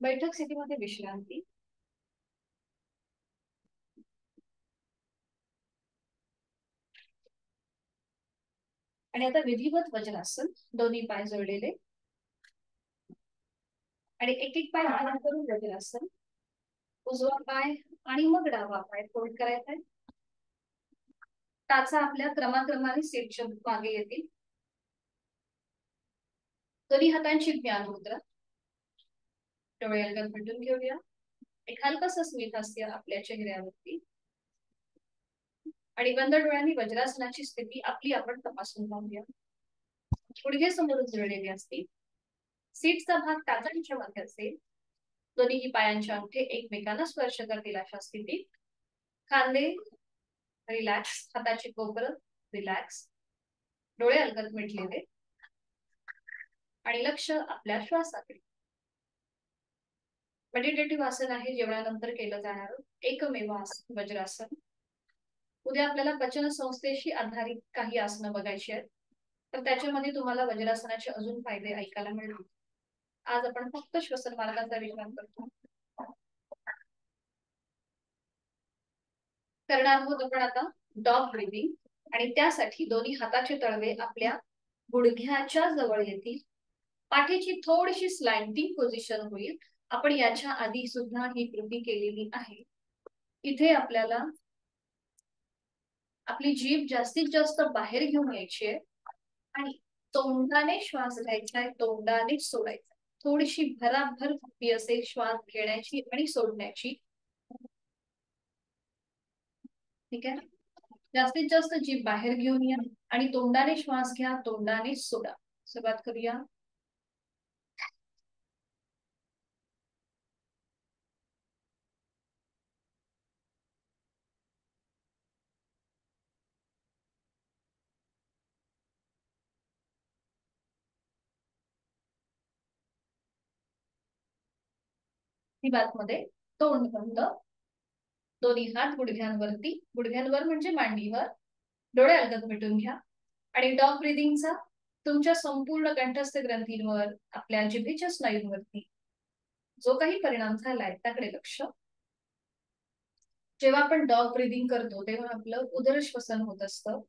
बैठक स्थितीमध्ये विश्रांती. आणि आता विधिवत वज्रासन. दोन्ही पाय जोडलेले आणि एक एक पाय धारण करून वज्रासन. उजवा पाय आणि मग डावा पाय फोल्ड करायचा आहे. टाचा आपल्या क्रमाक्रमाने सीटच्या मागे येतील. दोन्ही हातांची ज्ञान मुद्रा. डोळे अलगद मिटून घेऊया. एक हलकसं स्मित हास्य आपल्या चेहऱ्यावरती आणि बंद डोळ्यांनी वज्रासनाची स्थिती आपली आपण तपासून पाहूया. गुडघे समोर उचललेले असतील. सीटचा भाग टाचांच्या मध्ये असेल. दोन्ही पायांचे अंगठे एकमेकांना स्पर्श करतील अशा स्थितीत. खांदे रिलॅक्स, हाताची कोपरं रिलॅक्स, डोळे अलगद मिटलेले आणि लक्ष आपल्या श्वासाकडे. मेडिटेटिव्ह आसन आहे. जेवणानंतर केलं जाणार एकमेव आसन वज्रासन. उद्या आपल्याला पचन संस्थेशी आधारित काही आसनं बघायची आहेत, तर त्याच्यामध्ये तुम्हाला वज्रासनाचे अजून फायदे ऐकायला मिळतील. आज आपण फक्त श्वसन मार्गाचा विचार करतो. करणार आहोत आपण आता डॉग ब्रीदिंग. आणि त्यासाठी दोन्ही हाताचे तळवे आपल्या गुडघ्याच्या जवळ येतील. पाठीची थोडीशी स्लाइडिंग पोझिशन होईल. आपण याच्या आधी सुद्धा ही कृती केलेली आहे. इथे आपल्याला आपली जीभ जास्तीत जास्त बाहेर घेऊन यायची आहे आणि तोंडाने श्वास घ्यायचा आहे, तोंडाने सोडायचा. थोडीशी भराभर गती असेल श्वास घेण्याची आणि सोडण्याची. ठीक आहे, जास्तीत जास्त जीभ बाहेर घेऊन या आणि तोंडाने श्वास घ्या, तोंडाने सोडा. सुरुवात करूया. ही बात मध्ये तोंड बंद, दोन्ही हात गुडघ्यांवरती, गुडघ्यांवर म्हणजे मांडीवर, डोळे अलगद मिटून घ्या आणि डॉग ब्रीदिंगचा तुमच्या संपूर्ण कंठस्थ ग्रंथींवर, आपल्या जिभेच्या स्नायूंवरती जो काही परिणाम झालाय त्याकडे लक्ष. जेव्हा आपण डॉग ब्रीदिंग करतो तेव्हा आपलं उदर श्वसन होत असतं.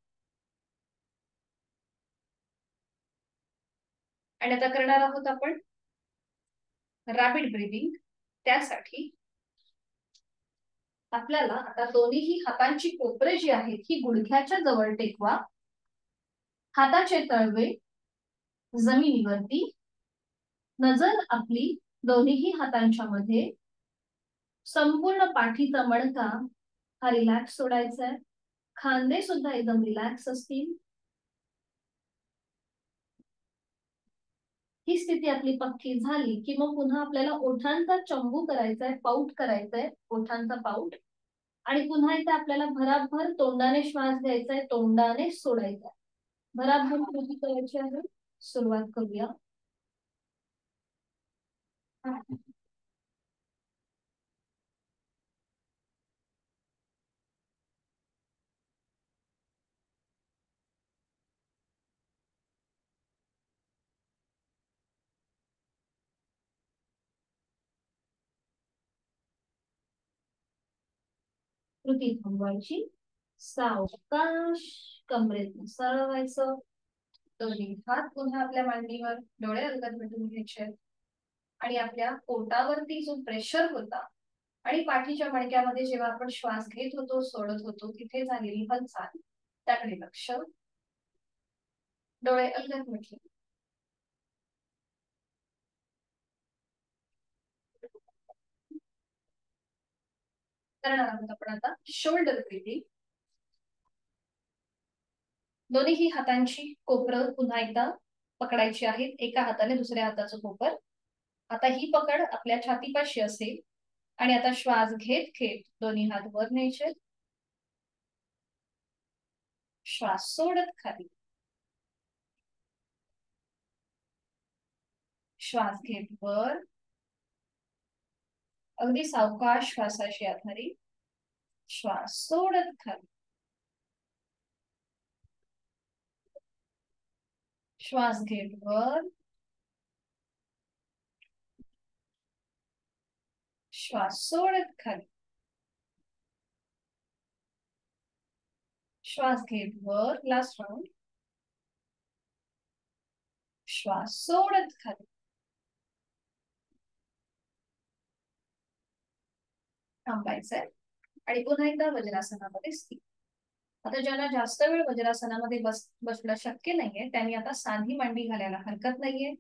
आणि आता करणार आहोत आपण रॅपिड ब्रीदिंग. त्यासाठी आपल्याला आता दोन्ही हातांची कोपरे जी आहेत ही गुडघ्याच्या जवळ टेकवा. हाताचे तळवे जमिनीवरती, नजर आपली दोन्ही हातांच्या मध्ये. संपूर्ण पाठीचा मणका हा रिलॅक्स सोडायचा आहे. खांदे सुद्धा एकदम रिलॅक्स असतील. ही स्थिती आपली पक्की झाली की मग पुन्हा आपल्याला ओठांचा चंबू करायचा आहे, पाऊट करायचा आहे, ओठांचा पाऊट. आणि पुन्हा एकदा आपल्याला भराभर तोंडाने श्वास घ्यायचा आहे, तोंडाने सोडायचा आहे. भराभर कृती करायची आहे. सुरुवात करूया. कृती थांबवायची. सावकाश कमरेत सरळ व्हायचं. दोन्ही हात पुन्हा आपल्या मांडीवर, डोळे अलगद मिटून घ्यायचे आणि आपल्या पोटावरती जो प्रेशर होता आणि पाठीच्या मणक्यामध्ये जेव्हा आपण श्वास घेत होतो, सोडत होतो, तिथे झालेली हालचाल त्याकडे लक्ष. डोळे अलगद मिटले. करणार आहोत आपण आता शोल्डर ब्रीदिंग. दोन्ही हातांची कोपरं पुन्हा एकदा पकडायची आहेत, एका हाताने दुसऱ्या हाताचं कोपर. आता ही पकड आपल्या छातीपाशी असेल आणि आता श्वास घेत घेत दोन्ही हात वर न्यायचे. श्वास सोडत खाली. श्वास घेत वर. अगदी सावकाश श्वासाची आधारी. श्वास सोडत खाली. श्वास घेत वर. श्वास सोडत खाली. श्वास घेत वर. Last round. श्वास सोडत खाली. थांबायचंय आणि पुन्हा एकदा वज्रासनामध्ये स्थिर. आता ज्यांना जास्त वेळ वज्रासनामध्ये बसणं शक्य नाहीये त्यांनी आता साधी मांडी घालायला हरकत नाहीये.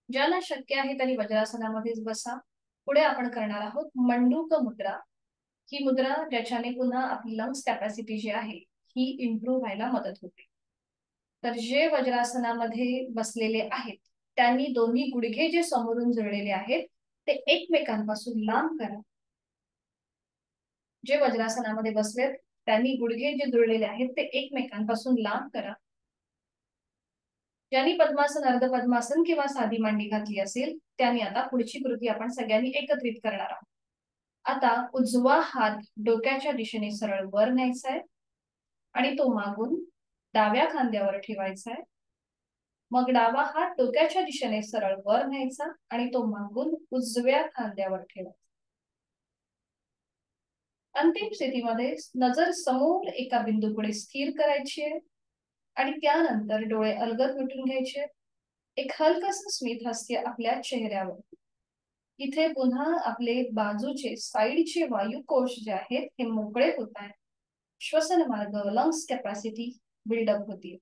ज्यांना शक्य आहे त्यांनी वज्रासनामध्येच बसा. पुढे आपण करणार आहोत मंडूक मुद्रा. ही मुद्रा ज्याच्याने पुन्हा आपली लंग्स कॅपॅसिटी जी आहे ही इम्प्रूव्ह व्हायला मदत होते. तर जे वज्रासनामध्ये बसलेले आहेत त्यांनी दोन्ही गुडघे जे समोरून जुळलेले आहेत ते एकमेकांपासून लांब करा. जे वज्रासनामध्ये बसलेत त्यांनी गुडघे जे जुळलेले आहेत ते एकमेकांपासून लांब करा. ज्यांनी पद्मासन, अर्ध पद्मासन किंवा साधी मांडी घातली असेल त्यांनी आता पुढची कृती आपण सगळ्यांनी एकत्रित करणार आहोत. आता उजवा हात डोक्याच्या दिशेने सरळ वर न्यायचा आहे आणि तो मागून डाव्या खांद्यावर ठेवायचा आहे. मग डावा हात डोक्याच्या दिशेने सरळ वर न्यायचा आणि तो मागून उजव्या खांद्यावर ठेवायचा. अंतिम स्थितीमध्ये नजर समोर एका बिंदूकडे स्थिर करायची आहे आणि त्यानंतर डोळे अलगद मिटून घ्यायचे. एक हलकसं स्मित हास्य आपल्या चेहऱ्यावर. इथे पुन्हा आपले बाजूचे साईडचे वायुकोश जे आहेत हे मोकळे होत आहेत. श्वसन मार्ग, लंग्स कॅपॅसिटी बिल्डअप होती.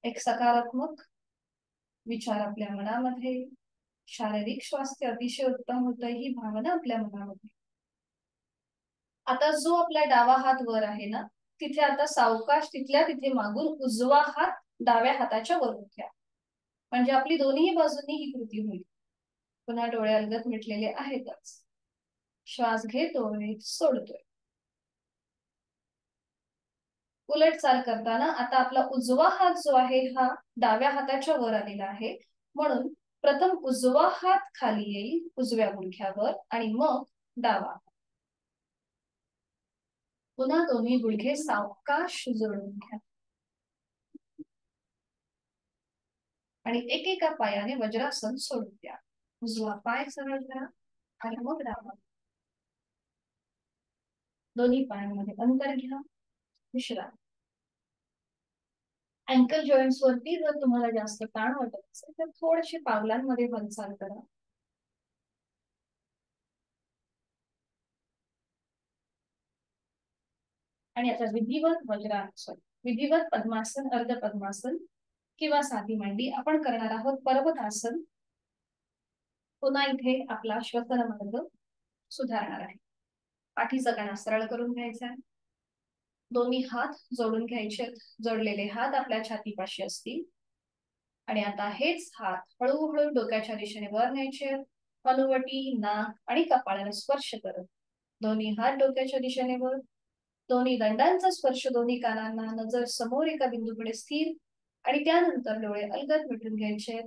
एक सकारात्मक विचार आपल्या मनामध्ये, शारीरिक स्वास्थ्य अतिशय उत्तम होतं ही भावना आपल्या मनामध्ये. आता जो आपला डावा हात वर आहे ना, तिथे आता सावकाश तिथल्या तिथे मागून उजवा हात डाव्या हाताच्या वरून घ्या. म्हणजे आपली दोन्ही बाजूंनी ही कृती होईल. पुन्हा डोळे अलगद मिटलेले आहेतच. श्वास घेतोय, सोडतोय. उलट चाल करताना आता आपला उजवा हात जो आहे हा डाव्या हाताच्या वर आलेला आहे. म्हणून प्रथम उजवा हात खाली येईल उजव्या गुडघ्यावर आणि मग डावा. पुन्हा दोन्ही गुडघे सावकाश जोडून घ्या आणि एकेका पायाने वज्रासन सोडून द्या. उजवा पाय सरळ करा आणि मग डावा. दोन्ही पायांमध्ये अंतर घ्या. विश्रांती. अँकल जॉईंट्स वरती जर तुम्हाला जास्त ताण वाटत असेल तर थोडेसे पावलांमध्ये हालचाल करा. आणि आता विधिवत वज्रासन, विधिवत पद्मासन, अर्ध पद्मासन किंवा साधी मांडी आपण करणार आहोत. पर्वतासन. पुन्हा इथे आपला श्वसन मार्ग सुधारणार आहे. पाठीचा कणा सरळ करून घ्यायचा आहे. दोन्ही हात जोडून घ्यायचे. जोडलेले हात आपल्या छातीपाशी असतील आणि आता हेच हात हळूहळू डोक्याच्या दिशेने वर न्यायचे. हनुवटी, नाक आणि कपाळाला स्पर्श करत दोन्ही हात डोक्याच्या दिशेने वर. दोन्ही दंडांचा स्पर्श दोन्ही कानांना. नजर समोर एका बिंदूकडे स्थिर आणि त्यानंतर डोळे अलगद मिटून घ्यायचे.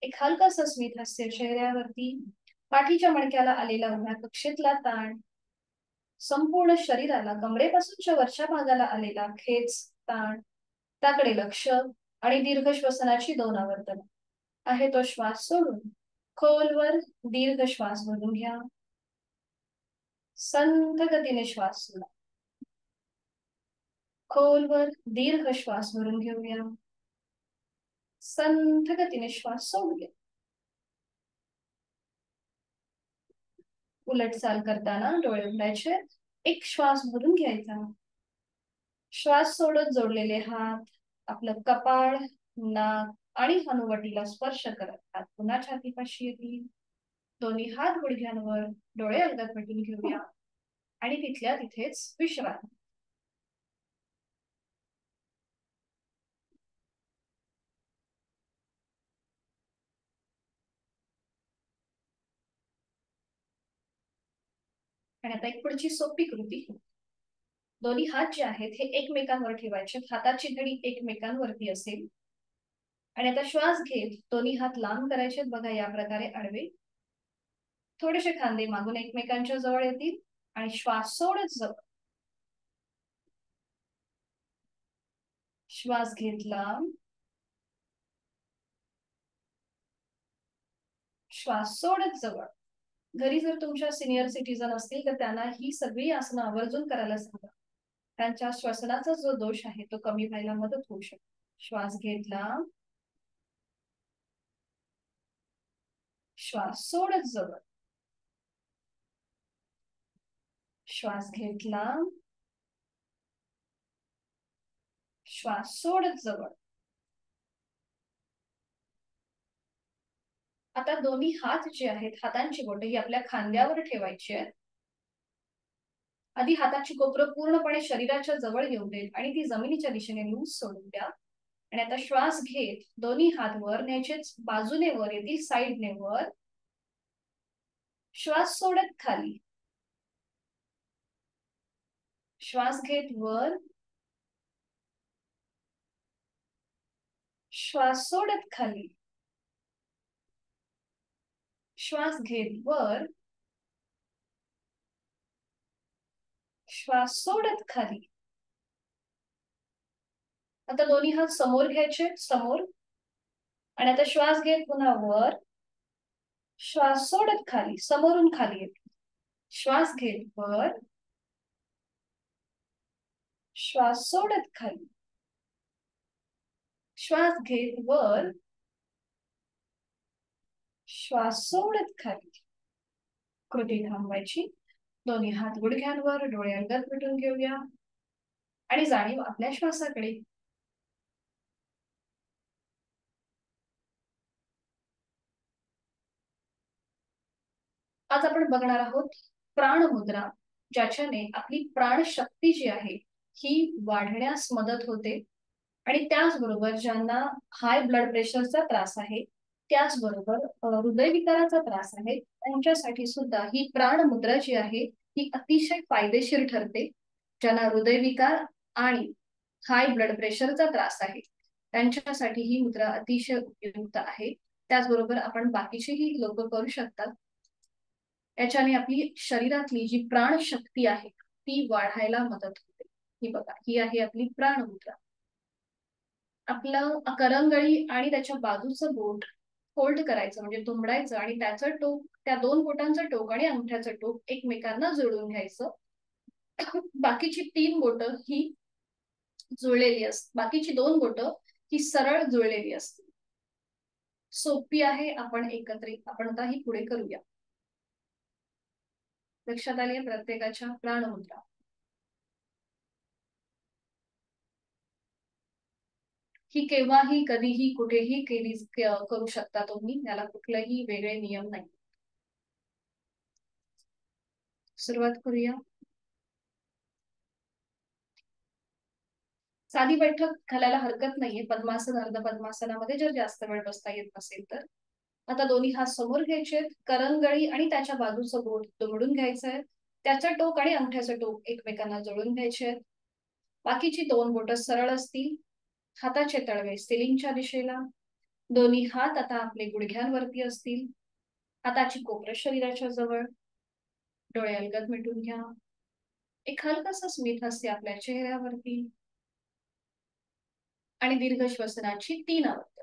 एक हलकासा स्मित हास्य चेहऱ्यावरती. पाठीच्या मणक्याला आलेला उभ्या कक्षेतला ताण, संपूर्ण शरीराला कमरेपासूनच्या वरच्या भागाला आलेला खेच, ताण त्याकडे लक्ष आणि दीर्घ श्वसनाची 2 आवर्तन आहे. तो श्वास सोडून खोलवर दीर्घ श्वास भरून घ्या. संथ गतीने श्वास सोडा. खोलवर दीर्घ श्वास भरून घेऊया. संथ गतीने श्वास सोडूया. उलट चाल करताना डोळे उघडायचे. एक श्वास भरून घ्यायचा. श्वास सोडत जोडलेले हात आपलं कपाळ, नाक आणि हनुवटीला स्पर्श करत हात पुन्हा छातीपाशी येतील. दोन्ही हात गुडघ्यांवर. डोळे अलगद मिटून घेऊया आणि तिथल्या तिथेच विश्रांती. आणि आता एक पुढची सोपी कृती. दोन्ही हात जे आहेत हे एकमेकांवर ठेवायचे. हाताची घडी एकमेकांवरती असेल आणि आता श्वास घेत दोन्ही हात लांब करायचे. बघा या प्रकारे आडवे. थोडेसे खांदे मागून एकमेकांच्या जवळ येतील आणि श्वास सोडत जवळ. श्वास घेतला. श्वास सोडत जवळ. घरी जर तुमच्या सिनियर सिटीजन असतील तर त्यांना ही सगळी आसनं आवर्जून करायला सांगा. त्यांच्या श्वसनाचा जो दोष आहे तो कमी व्हायला मदत होऊ शकते. श्वास घेतला. श्वास सोडत जवळ. श्वास घेतला. श्वास सोडत जवळ. आता दोन्ही हात जे आहेत हातांची बोटे ही आपल्या खांद्यावर ठेवायची आहेत. आधी हाताची कोपरं पूर्णपणे शरीराच्या जवळ येऊ देत आणि ती जमिनीच्या दिशेने लूज सोडून द्या. आणि आता श्वास घेत दोन्ही हात वर न्यायचेच. बाजूने वर येतील, साईडने वर. श्वास सोडत खाली. श्वास घेत वर. श्वास सोडत खाली. श्वास घेत वर. श्वास सोडत खाली. आता दोन्ही हात समोर घ्यायचे, समोर. आणि आता श्वास घेत पुन्हा वर. श्वास सोडत खाली. समोरून खाली येते. श्वास घेत वर. श्वास सोडत खाली. श्वास घेत वर, श्वास सोडत खाली. कृती थांबवायची. दोन्ही हात गुडघ्यांवर, डोळे अलगद मिटून घेऊया आणि जाणीव आपल्या श्वासाकडे. आज आपण बघणार आहोत प्राणमुद्रा, ज्याच्याने आपली प्राणशक्ती जी आहे ही वाढण्यास मदत होते. आणि त्याचबरोबर ज्यांना हाय ब्लड प्रेशरचा त्रास आहे, त्याचबरोबर हृदयविकाराचा त्रास आहे, त्यांच्यासाठी सुद्धा ही प्राणमुद्रा जी आहे ही अतिशय फायदेशीर ठरते. ज्यांना हृदयविकार आणि हाय ब्लड प्रेशरचा त्रास आहे त्यांच्यासाठी ही मुद्रा अतिशय उपयुक्त आहे. त्याचबरोबर आपण बाकीचेही लोक करू शकतात. याच्याने आपली शरीरातली जी प्राणशक्ती आहे ती वाढायला मदत होते. ही बघा, ही आहे आपली प्राणमुद्रा. आपलं करंगळी आणि त्याच्या बाजूचं बोट फोल्ड करायचं, म्हणजे दुमडायचं आणि त्याचं टोक, त्या दोन बोटांचं टोक आणि अंगठ्याचं टोक एकमेकांना जोडून घ्यायचं. बाकीची 3 बोटं ही जुळलेली असतात, बाकीची 2 बोटं ही सरळ जुळलेली असते. सोपी आहे. आपण एकत्रित आपण आता ही पुढे करूया. लक्षात आली प्रत्येकाच्या प्राणमुद्रा. ही केव्हाही कधीही कुठेही केली करू शकता तुम्ही, याला कुठलेही वेगळे नियम नाही. सुरुवात करूया. साधी बैठक घालायला हरकत नाहीये. पद्मासन, अर्ध पद्मासनामध्ये जर जास्त वेळ बसता येत नसेल तर. आता दोन्ही हात समोर घ्यायचे, करंगळी आणि त्याच्या बाजूचं बोट दुमडून घ्यायचंय. त्याचं टोक आणि अंगठ्याचं टोक एकमेकांना जोडून घ्यायचे. बाकीची 2 बोटं सरळ असतील. हाताचे तळवे सिलिंगच्या दिशेला. दोन्ही हात आता आपले गुडघ्यांवरती असतील. हाताची कोपरं शरीराच्या जवळ. डोळे अलगद मिटून घ्या. एक हलकसं स्मित हास्य आपल्या चेहऱ्यावरती आणि दीर्घ श्वसनाची 3 आवृत्ती.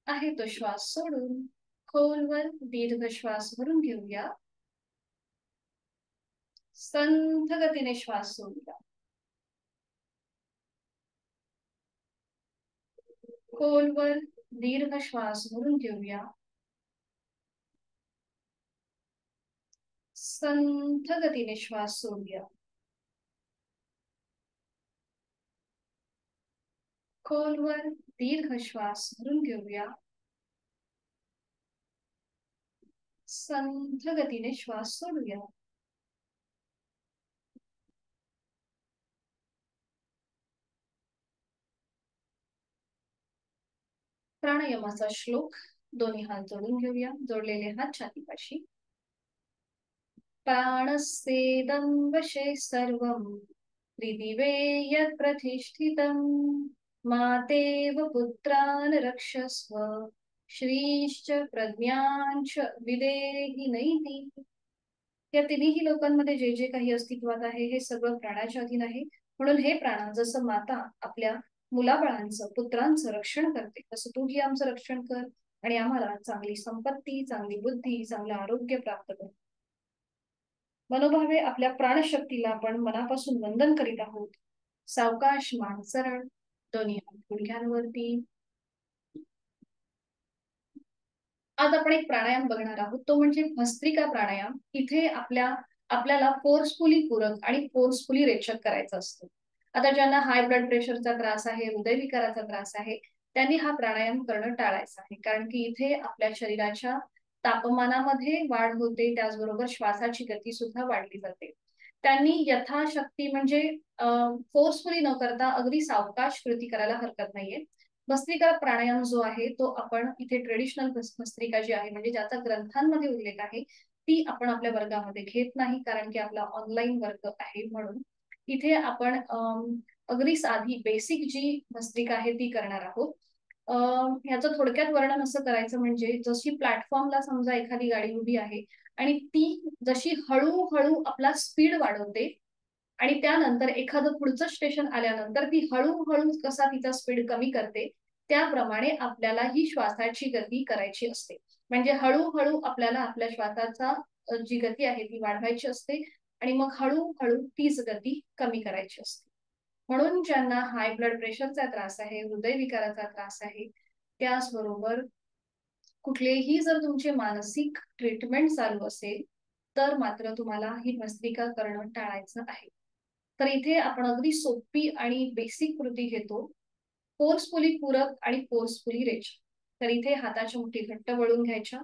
आहे तो श्वास सोडून खोलवर दीर्घ श्वास भरून घेऊया. संथ गतीने श्वास सोडूया. खोलवर दीर्घ श्वास भरून घेऊया. संथ गतीने श्वास सोडूया. खोलवर दीर्घ श्वास भरून घेऊया. संथ गतीने श्वास सोडूया. प्राणायामाचा श्लोक. दोन्ही हात जोडून घेऊया. जोडलेले हात छातीपाशी. प्राणस्तेदं वशे सर्वं त्रिदिवे यत् प्रतिष्ठितं मातेव पुत्रान् रक्षस्व श्रीश्च प्रज्ञांच विदेहि नैति. या तिन्ही लोकांमध्ये जे जे काही अस्तित्वात आहे हे सगळं प्राणाच्या अधीन आहे. म्हणून हे प्राण, जसं माता आपल्या मुलाबाळांचं, पुत्रांचं रक्षण करते, तसं तूही आमचं रक्षण कर आणि आम्हाला चांगली संपत्ती, चांगली बुद्धी, चांगलं आरोग्य प्राप्त कर. मनोभावे आपल्या प्राणशक्तीला आपण मनापासून वंदन करीत आहोत. सावकाश मान सरळ, दोन्ही हात गुडघ्यांवरती. आज आपण एक प्राणायाम बघणार आहोत, तो म्हणजे भस्त्रिका प्राणायाम. इथे आपल्याला फोर्सफुली पूरक आणि फोर्सफुली रेचक करायचं असतं. आता ज्यांना हाय ब्लड प्रेशरचा त्रास आहे, हृदयविकाराचा त्रास आहे, त्यांनी हा प्राणायाम करणं टाळायचं आहे. कारण की इथे आपल्या शरीराच्या तापमानामध्ये वाढ होते, त्याचबरोबर श्वासाची गती सुद्धा वाढली जाते. त्यांनी यथाशक्ती म्हणजे फोर्सफुली न करता अगदी सावकाश कृती करायला हरकत नाहीये. भस्त्रिका प्राणायाम जो आहे तो आपण इथे ट्रेडिशनल भस्त्रिका जी आहे, म्हणजे ज्याचा ग्रंथांमध्ये उल्लेख आहे, ती आपण आपल्या वर्गामध्ये घेत नाही, कारण की आपला ऑनलाईन वर्ग आहे. म्हणून इथे आपण अगदी साधी बेसिक जी भस्त्रिका आहे ती करणार आहोत. ह्याचं थोडक्यात वर्णन असं करायचं म्हणजे, जशी प्लॅटफॉर्मला समजा एखादी गाडी उभी आहे आणि ती जशी हळूहळू आपला स्पीड वाढवते आणि त्यानंतर एखादं पुढचं स्टेशन आल्यानंतर ती हळूहळू कसा तिचा स्पीड कमी करते, त्याप्रमाणे आपल्याला ही श्वासाची गती करायची असते. म्हणजे हळूहळू आपल्याला आपल्या श्वासाचा जी गती आहे ती वाढवायची असते आणि मग हळूहळू तीच गती कमी करायची असते. म्हणून ज्यांना हाय ब्लड प्रेशरचा त्रास आहे, हृदयविकाराचा त्रास आहे, त्याचबरोबर कुठलेही जर तुमचे मानसिक ट्रीटमेंट चालू असेल तर मात्र तुम्हाला ही भस्त्रिका करणं टाळायचं आहे. तर इथे आपण अगदी सोपी आणि बेसिक कृती घेतो, फोर्सफुली पूरक आणि फोर्सफुली रेच. तर इथे हाताच्या मुठी घट्ट वळून घ्यायच्या,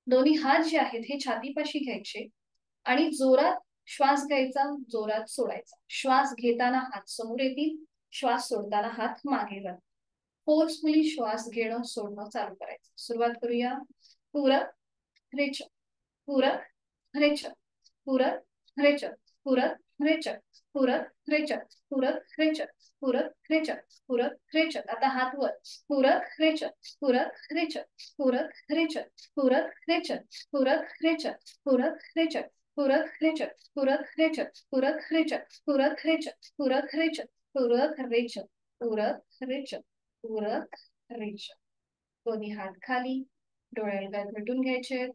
दोन्ही हात जे आहेत हे छातीपाशी घ्यायचे आणि जोरात श्वास घ्यायचा, जोरात सोडायचा. श्वास घेताना हात समोर येतील, श्वास सोडताना हात मागे जातील. फोर्सफुली श्वास घेणं सोडणं चालू करायचं. सुरुवात करूया. पूरक रेचक, पूरक रेचक, पूरक रेचक, पूरक रेचक, पूरक रेचक, पूरक रेचक, पूरक रेचक, पूरक रेचक. आता हात वर. पूरक रेचक, पूरक रेचक, पूरक रेचक, पूरक रेचक, पूरक रेचक, पूरक रेचक, पूरक रेचक, पूरक रेचक, पूरक रेचक, पूरक रेचक, पूरक रेचक, पूरक रेचक, पूरक रेचक, पूरक रेचक. दोन्ही हात खाली, डोळे अलगद मिटून घ्यायचे.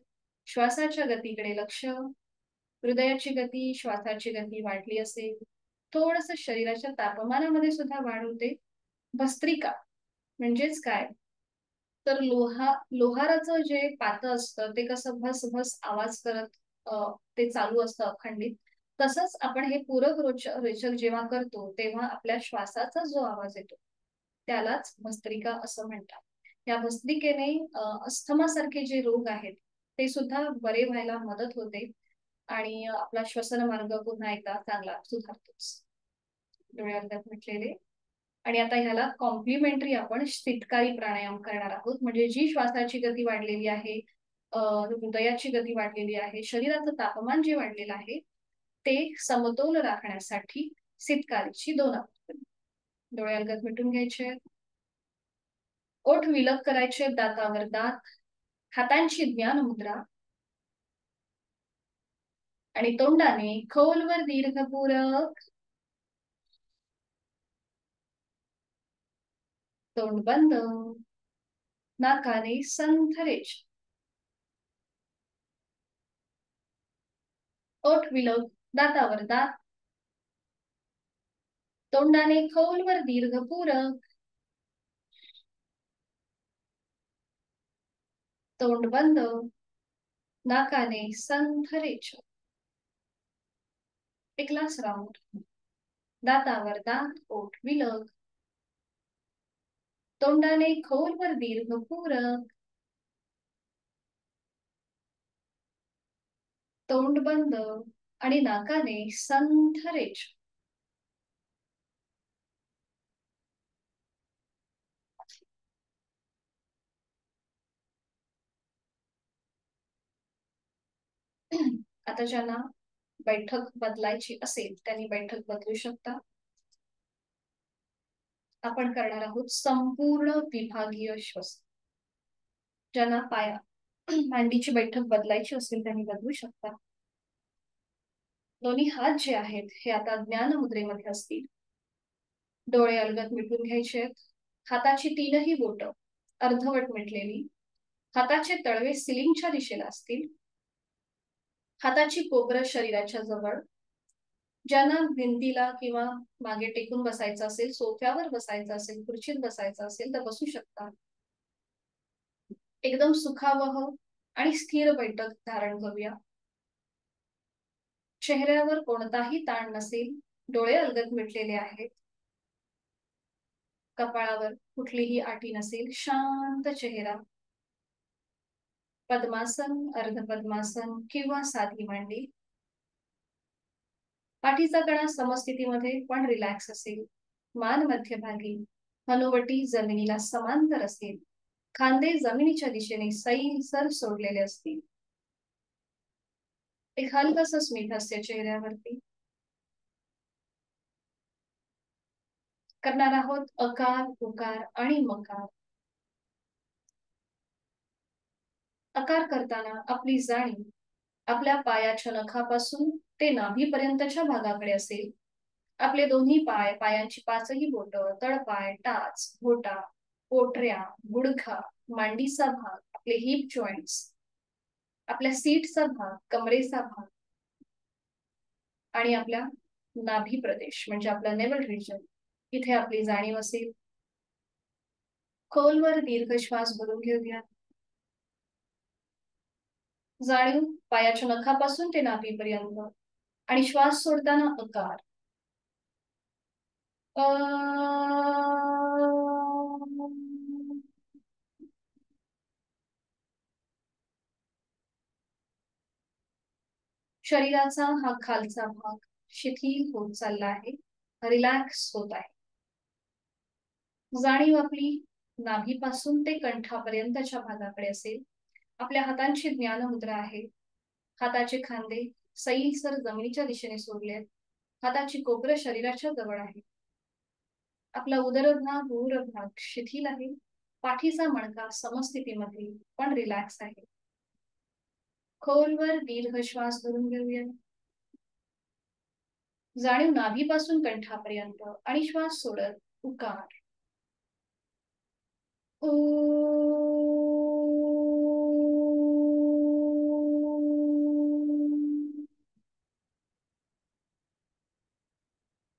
श्वासाच्या गतीकडे लक्ष. हृदयाची गती, श्वासाची गती वाढली असेल, थोडस शरीराच्या तापमानामध्ये सुद्धा वाढ होते. भस्त्रिका म्हणजेच काय, तर लोहाराचं जे पातं असतं ते कसं भस भस आवाज करत ते चालू असतं अखंडित, तसंच आपण हे पूरक रेचक जेव्हा करतो तेव्हा आपल्या श्वासाचा जो आवाज येतो त्यालाच भस्त्रिका असं म्हणतात. या भस्त्रिकेने अस्थमा सारखे जे रोग आहेत ते सुद्धा बरे व्हायला मदत होते आणि आपला श्वसन मार्ग पुन्हा एकदा चांगला सुधारतोच. डोळे अर्ध्यात मिटलेले. आणि आता ह्याला कॉम्प्लिमेंटरी आपण शीतकारी प्राणायाम करणार आहोत. म्हणजे जी श्वासाची गती वाढलेली आहे, हृदयाची गती वाढलेली आहे, शरीराचं तापमान जे वाढलेलं आहे ते समतोल राखण्यासाठी शीतकारीची 2 आकृती. डोळे अलगद मिटून घ्यायचे. ओठ विलग करायचे, दातावर दात, हातांची ज्ञान मुद्रा आणि तोंडाने खोलवर दीर्घपूरक, तोंड बंद, नाकाने संथरेच, ओठ विलग, दातावर दात, तोंडाने खोलवर दीर्घपूरक, तोंड बंद, नाकाने संथरेच. एक लास्ट राऊंड. दातावर दात, ओठ विलग, तोंडाने खोलवर दीर्घपूरक, तोंड बंद आणि नाकाने संथरेच. आता ज्यांना बैठक बदलायची असेल त्यांनी बैठक बदलू शकता. आपण करणार आहोत संपूर्ण विभागीय श्वसन. ज्यांना मांडीची बैठक बदलायची असेल त्यांनी बदलू शकता. दोन्ही हात जे आहेत हे आता ज्ञान मुद्रेमध्ये असतील. डोळे अलगद मिटून घ्यायचे. हाताची 3ही बोटं अर्धवट मिटलेली, हाताचे तळवे सिलिंगच्या दिशेला असतील. हाताची कोपरं शरीराच्या जवळ. ज्यांना भिंतीला किंवा मागे टेकून बसायचं असेल, सोफ्यावर बसायचं असेल, खुर्चीत बसायचं असेल तर बसू शकता. एकदम सुखावह आणि स्थिर बैठक धारण करूया. चेहऱ्यावर कोणताही ताण नसेल, डोळे अलगद मिटलेले आहेत, कपाळावर कुठलीही आटी नसेल, शांत चेहरा. पद्मासन, अर्ध पद्मासन किंवा साधी मांडी. पाठीचा कणा समस्थितीमध्ये पण रिलॅक्स असेल, मान मध्यभागी, हनुवटी जमिनीला समांतर असेल, खांदे जमिनीच्या दिशेने सैलसर सोडलेले असतील. एक हलकसं स्मित हास्य चेहऱ्यावरती. करणार आहोत अकार, उकार आणि मकार. अकार करताना आपली जाणीव आपल्या पायाच्या नखापासून ते नाभीपर्यंतच्या भागाकडे असेल. आपले दोन्ही पाय, पायांची 5ही बोटं, तळपाय, टाच, घोटा, पोटऱ्या, गुडघा, मांडीचा भाग, आपले हिप जॉइंट्स, आपल्या सीटचा भाग, कमरेचा भाग आणि आपल्या नाभी प्रदेश म्हणजे आपला नेवल रिजन, इथे आपली जाणीव असेल. खोलवर दीर्घ श्वास भरून घेऊया. जाणीव पायाच्या नखापासून ते नाभीपर्यंत. आणि श्वास सोडताना अकार. शरीराचा हा खालचा भाग शिथिल होत चालला आहे, रिलॅक्स होत आहे. जाणीव आपली नाभीपासून ते कंठापर्यंतच्या भागाकडे असेल. आपल्या हातांची ज्ञान मुद्रा आहे. हाताचे खांदे सैलसर जमिनीच्या दिशेने सोडलेत. हाताची कोपरं शरीराच्या जवळ आहे. आपला उदरभाग उर भाग शिथिल आहे. पाठीचा मणका समस्थितीमध्ये पण रिलॅक्स आहे. खोलवर दीर्घ श्वास भरून घेऊया. जाणीव नाभीपासून कंठापर्यंत आणि श्वास सोडत उकार.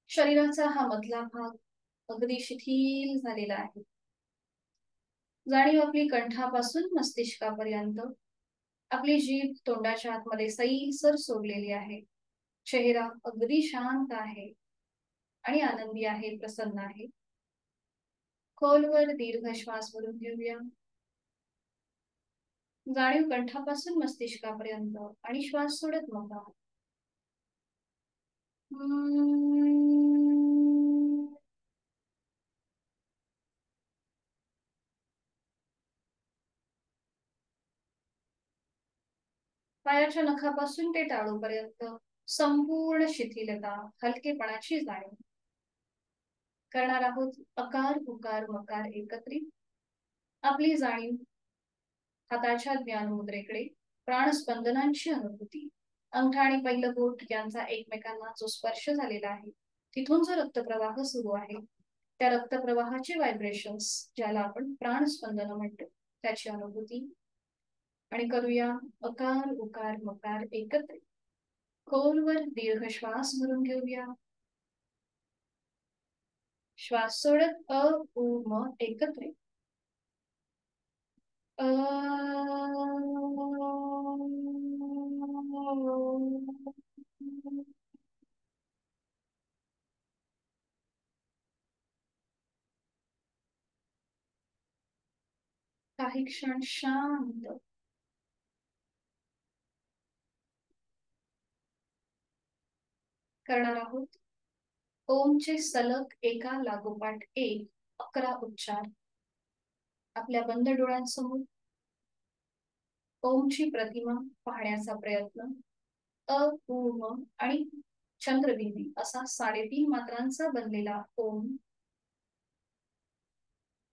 शरीराचा हा मधला भाग अगदी शिथिल झालेला आहे. जाणीव आपली कंठापासून मस्तिष्कापर्यंत. आपली जीभ तोंडाच्या आतमध्ये सैलसर सोडलेली आहे. चेहरा अगदी शांत आहे आणि आनंदी आहे, प्रसन्न आहे. खोलवर दीर्घ श्वास भरून घेऊया. जाणीव कंठापासून मस्तिष्कापर्यंत आणि श्वास सोडत मोकळा. पायाच्या नखापासून ते टाळूपर्यंत संपूर्ण शिथिलता, हलकेपणाची जाणीव. करणार आहोत अकार उकार मकार एकत्रित. आपली जाणीव हाताच्या ज्ञान मुद्रेकडे, प्राणस्पंदनांची अनुभूती. अंगठा आणि पहिलं बोट यांचा एकमेकांना जो स्पर्श झालेला आहे, तिथून जो रक्तप्रवाह सुरू आहे, त्या रक्तप्रवाहाचे व्हायब्रेशन्स, ज्याला आपण प्राणस्पंदन म्हणतो, त्याची अनुभूती. आणि करूया अकार उकार मकार एकत्रित. खोलवर दीर्घ श्वास भरून घेऊया. श्वास सोडत अ उ म एकत्रित. काही क्षण शांत. करणार आहोत ओमचे सलग एका लागोपाठ एक 11 उच्चार. आपल्या बंद डोळ्यांसमोर ओमची प्रतिमा पाहण्याचा प्रयत्न. अ उ म आणि चंद्रबिंदी असा 3.5 मात्रांचा बनलेला ओम,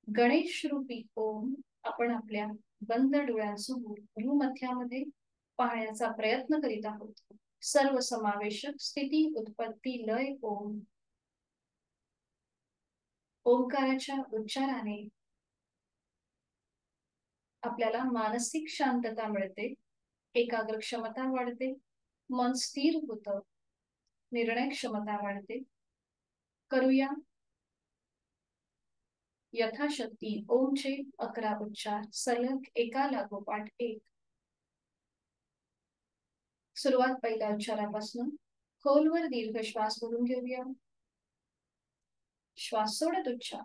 गणेश रूपी ओम, आपण आपल्या बंद डोळ्यांसमोर भूमध्यामध्ये पाहण्याचा प्रयत्न करीत आहोत. सर्वसमावेशक स्थिती उत्पत्ती लय ओम. ओंकाराच्या उच्चाराने आपल्याला मानसिक शांतता मिळते, एकाग्र क्षमता वाढते, मन स्थिर होतं, निर्णय क्षमता वाढते. करूया यथाशक्ती ओमचे 11 उच्चार सलग एका लागोपाठ एक. सुरुवात पहिल्या उच्चारापासून. खोलवर दीर्घ श्वास भरून घेऊया. श्वास सोडत उच्चार.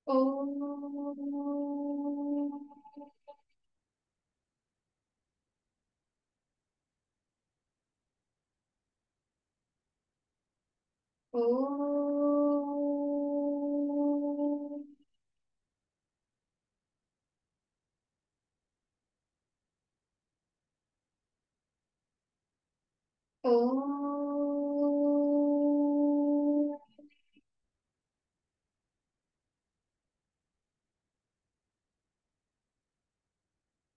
ओ. ओ. ओ.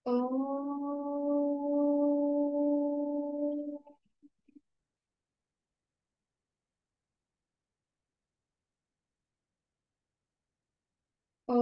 ओ. ओ.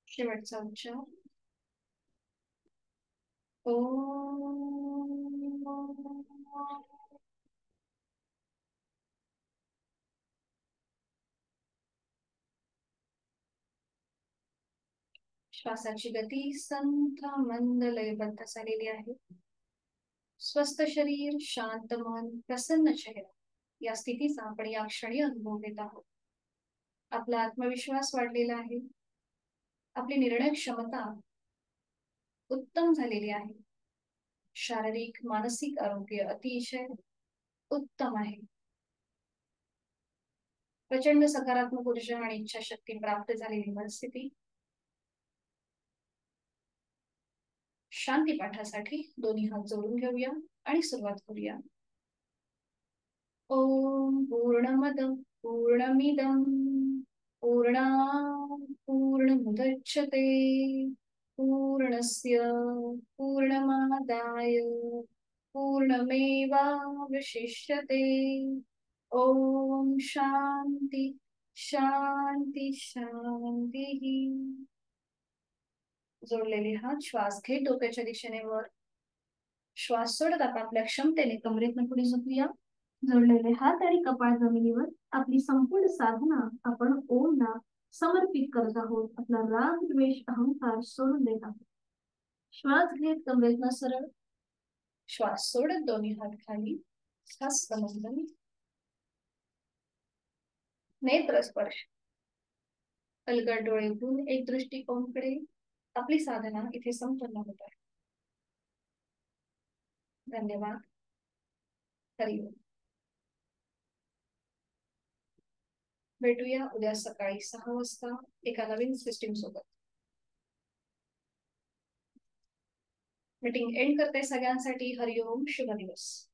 शेवटचा उच्चार ओ. श्वासाची गती संथ मंद लयबद्ध झालेली आहे. स्वस्थ शरीर, शांत मन, प्रसन्न चेहरा या स्थितीचा आपण या क्षणी अनुभव घेत आहोत. आपला आत्मविश्वास वाढलेला आहे. आपली निर्णय क्षमता उत्तम झालेली आहे. शारीरिक मानसिक आरोग्य अतिशय उत्तम आहे. प्रचंड सकारात्मक ऊर्जा आणि इच्छाशक्ती प्राप्त झालेली परिस्थिती. शांती पाठासाठी दोन्ही हात जोडून घेऊया आणि सुरुवात करूया. ओम पूर्णमद पूर्णमिदं पूर्णात् पूर्णमुदच्यते पूर्णस्य पूर्णमादाय पूर्णमेवावशिष्यते. ओम शांती शांती शांती. जोडलेले हात श्वास घेत डोक्याच्या दिशेने वर. श्वास सोडत आपण आपल्या क्षमतेने कमरेतनं पुढे झोपूया. जोडलेले हात आणि कपाळ जमिनीवर. आपली संपूर्ण साधना आपण ओमला समर्पित करत आहोत. आपला राग द्वेष अहंकार सोडून देत आहोत. श्वास घेत कमरेतनं सरळ. श्वास सोडत दोन्ही हात खाली. हस्त मंडन. नेत्र स्पर्श. अलगद डोळे उघडून एक दृष्टिकोनकडे. आपली साधना इथे संपन्न होत आहे. धन्यवाद. हरिओम. भेटूया उद्या सकाळी 6 वाजता एका नवीन सिस्टीम सोबत. मीटिंग एंड करते सगळ्यांसाठी. हरिओम. शुभ दिवस.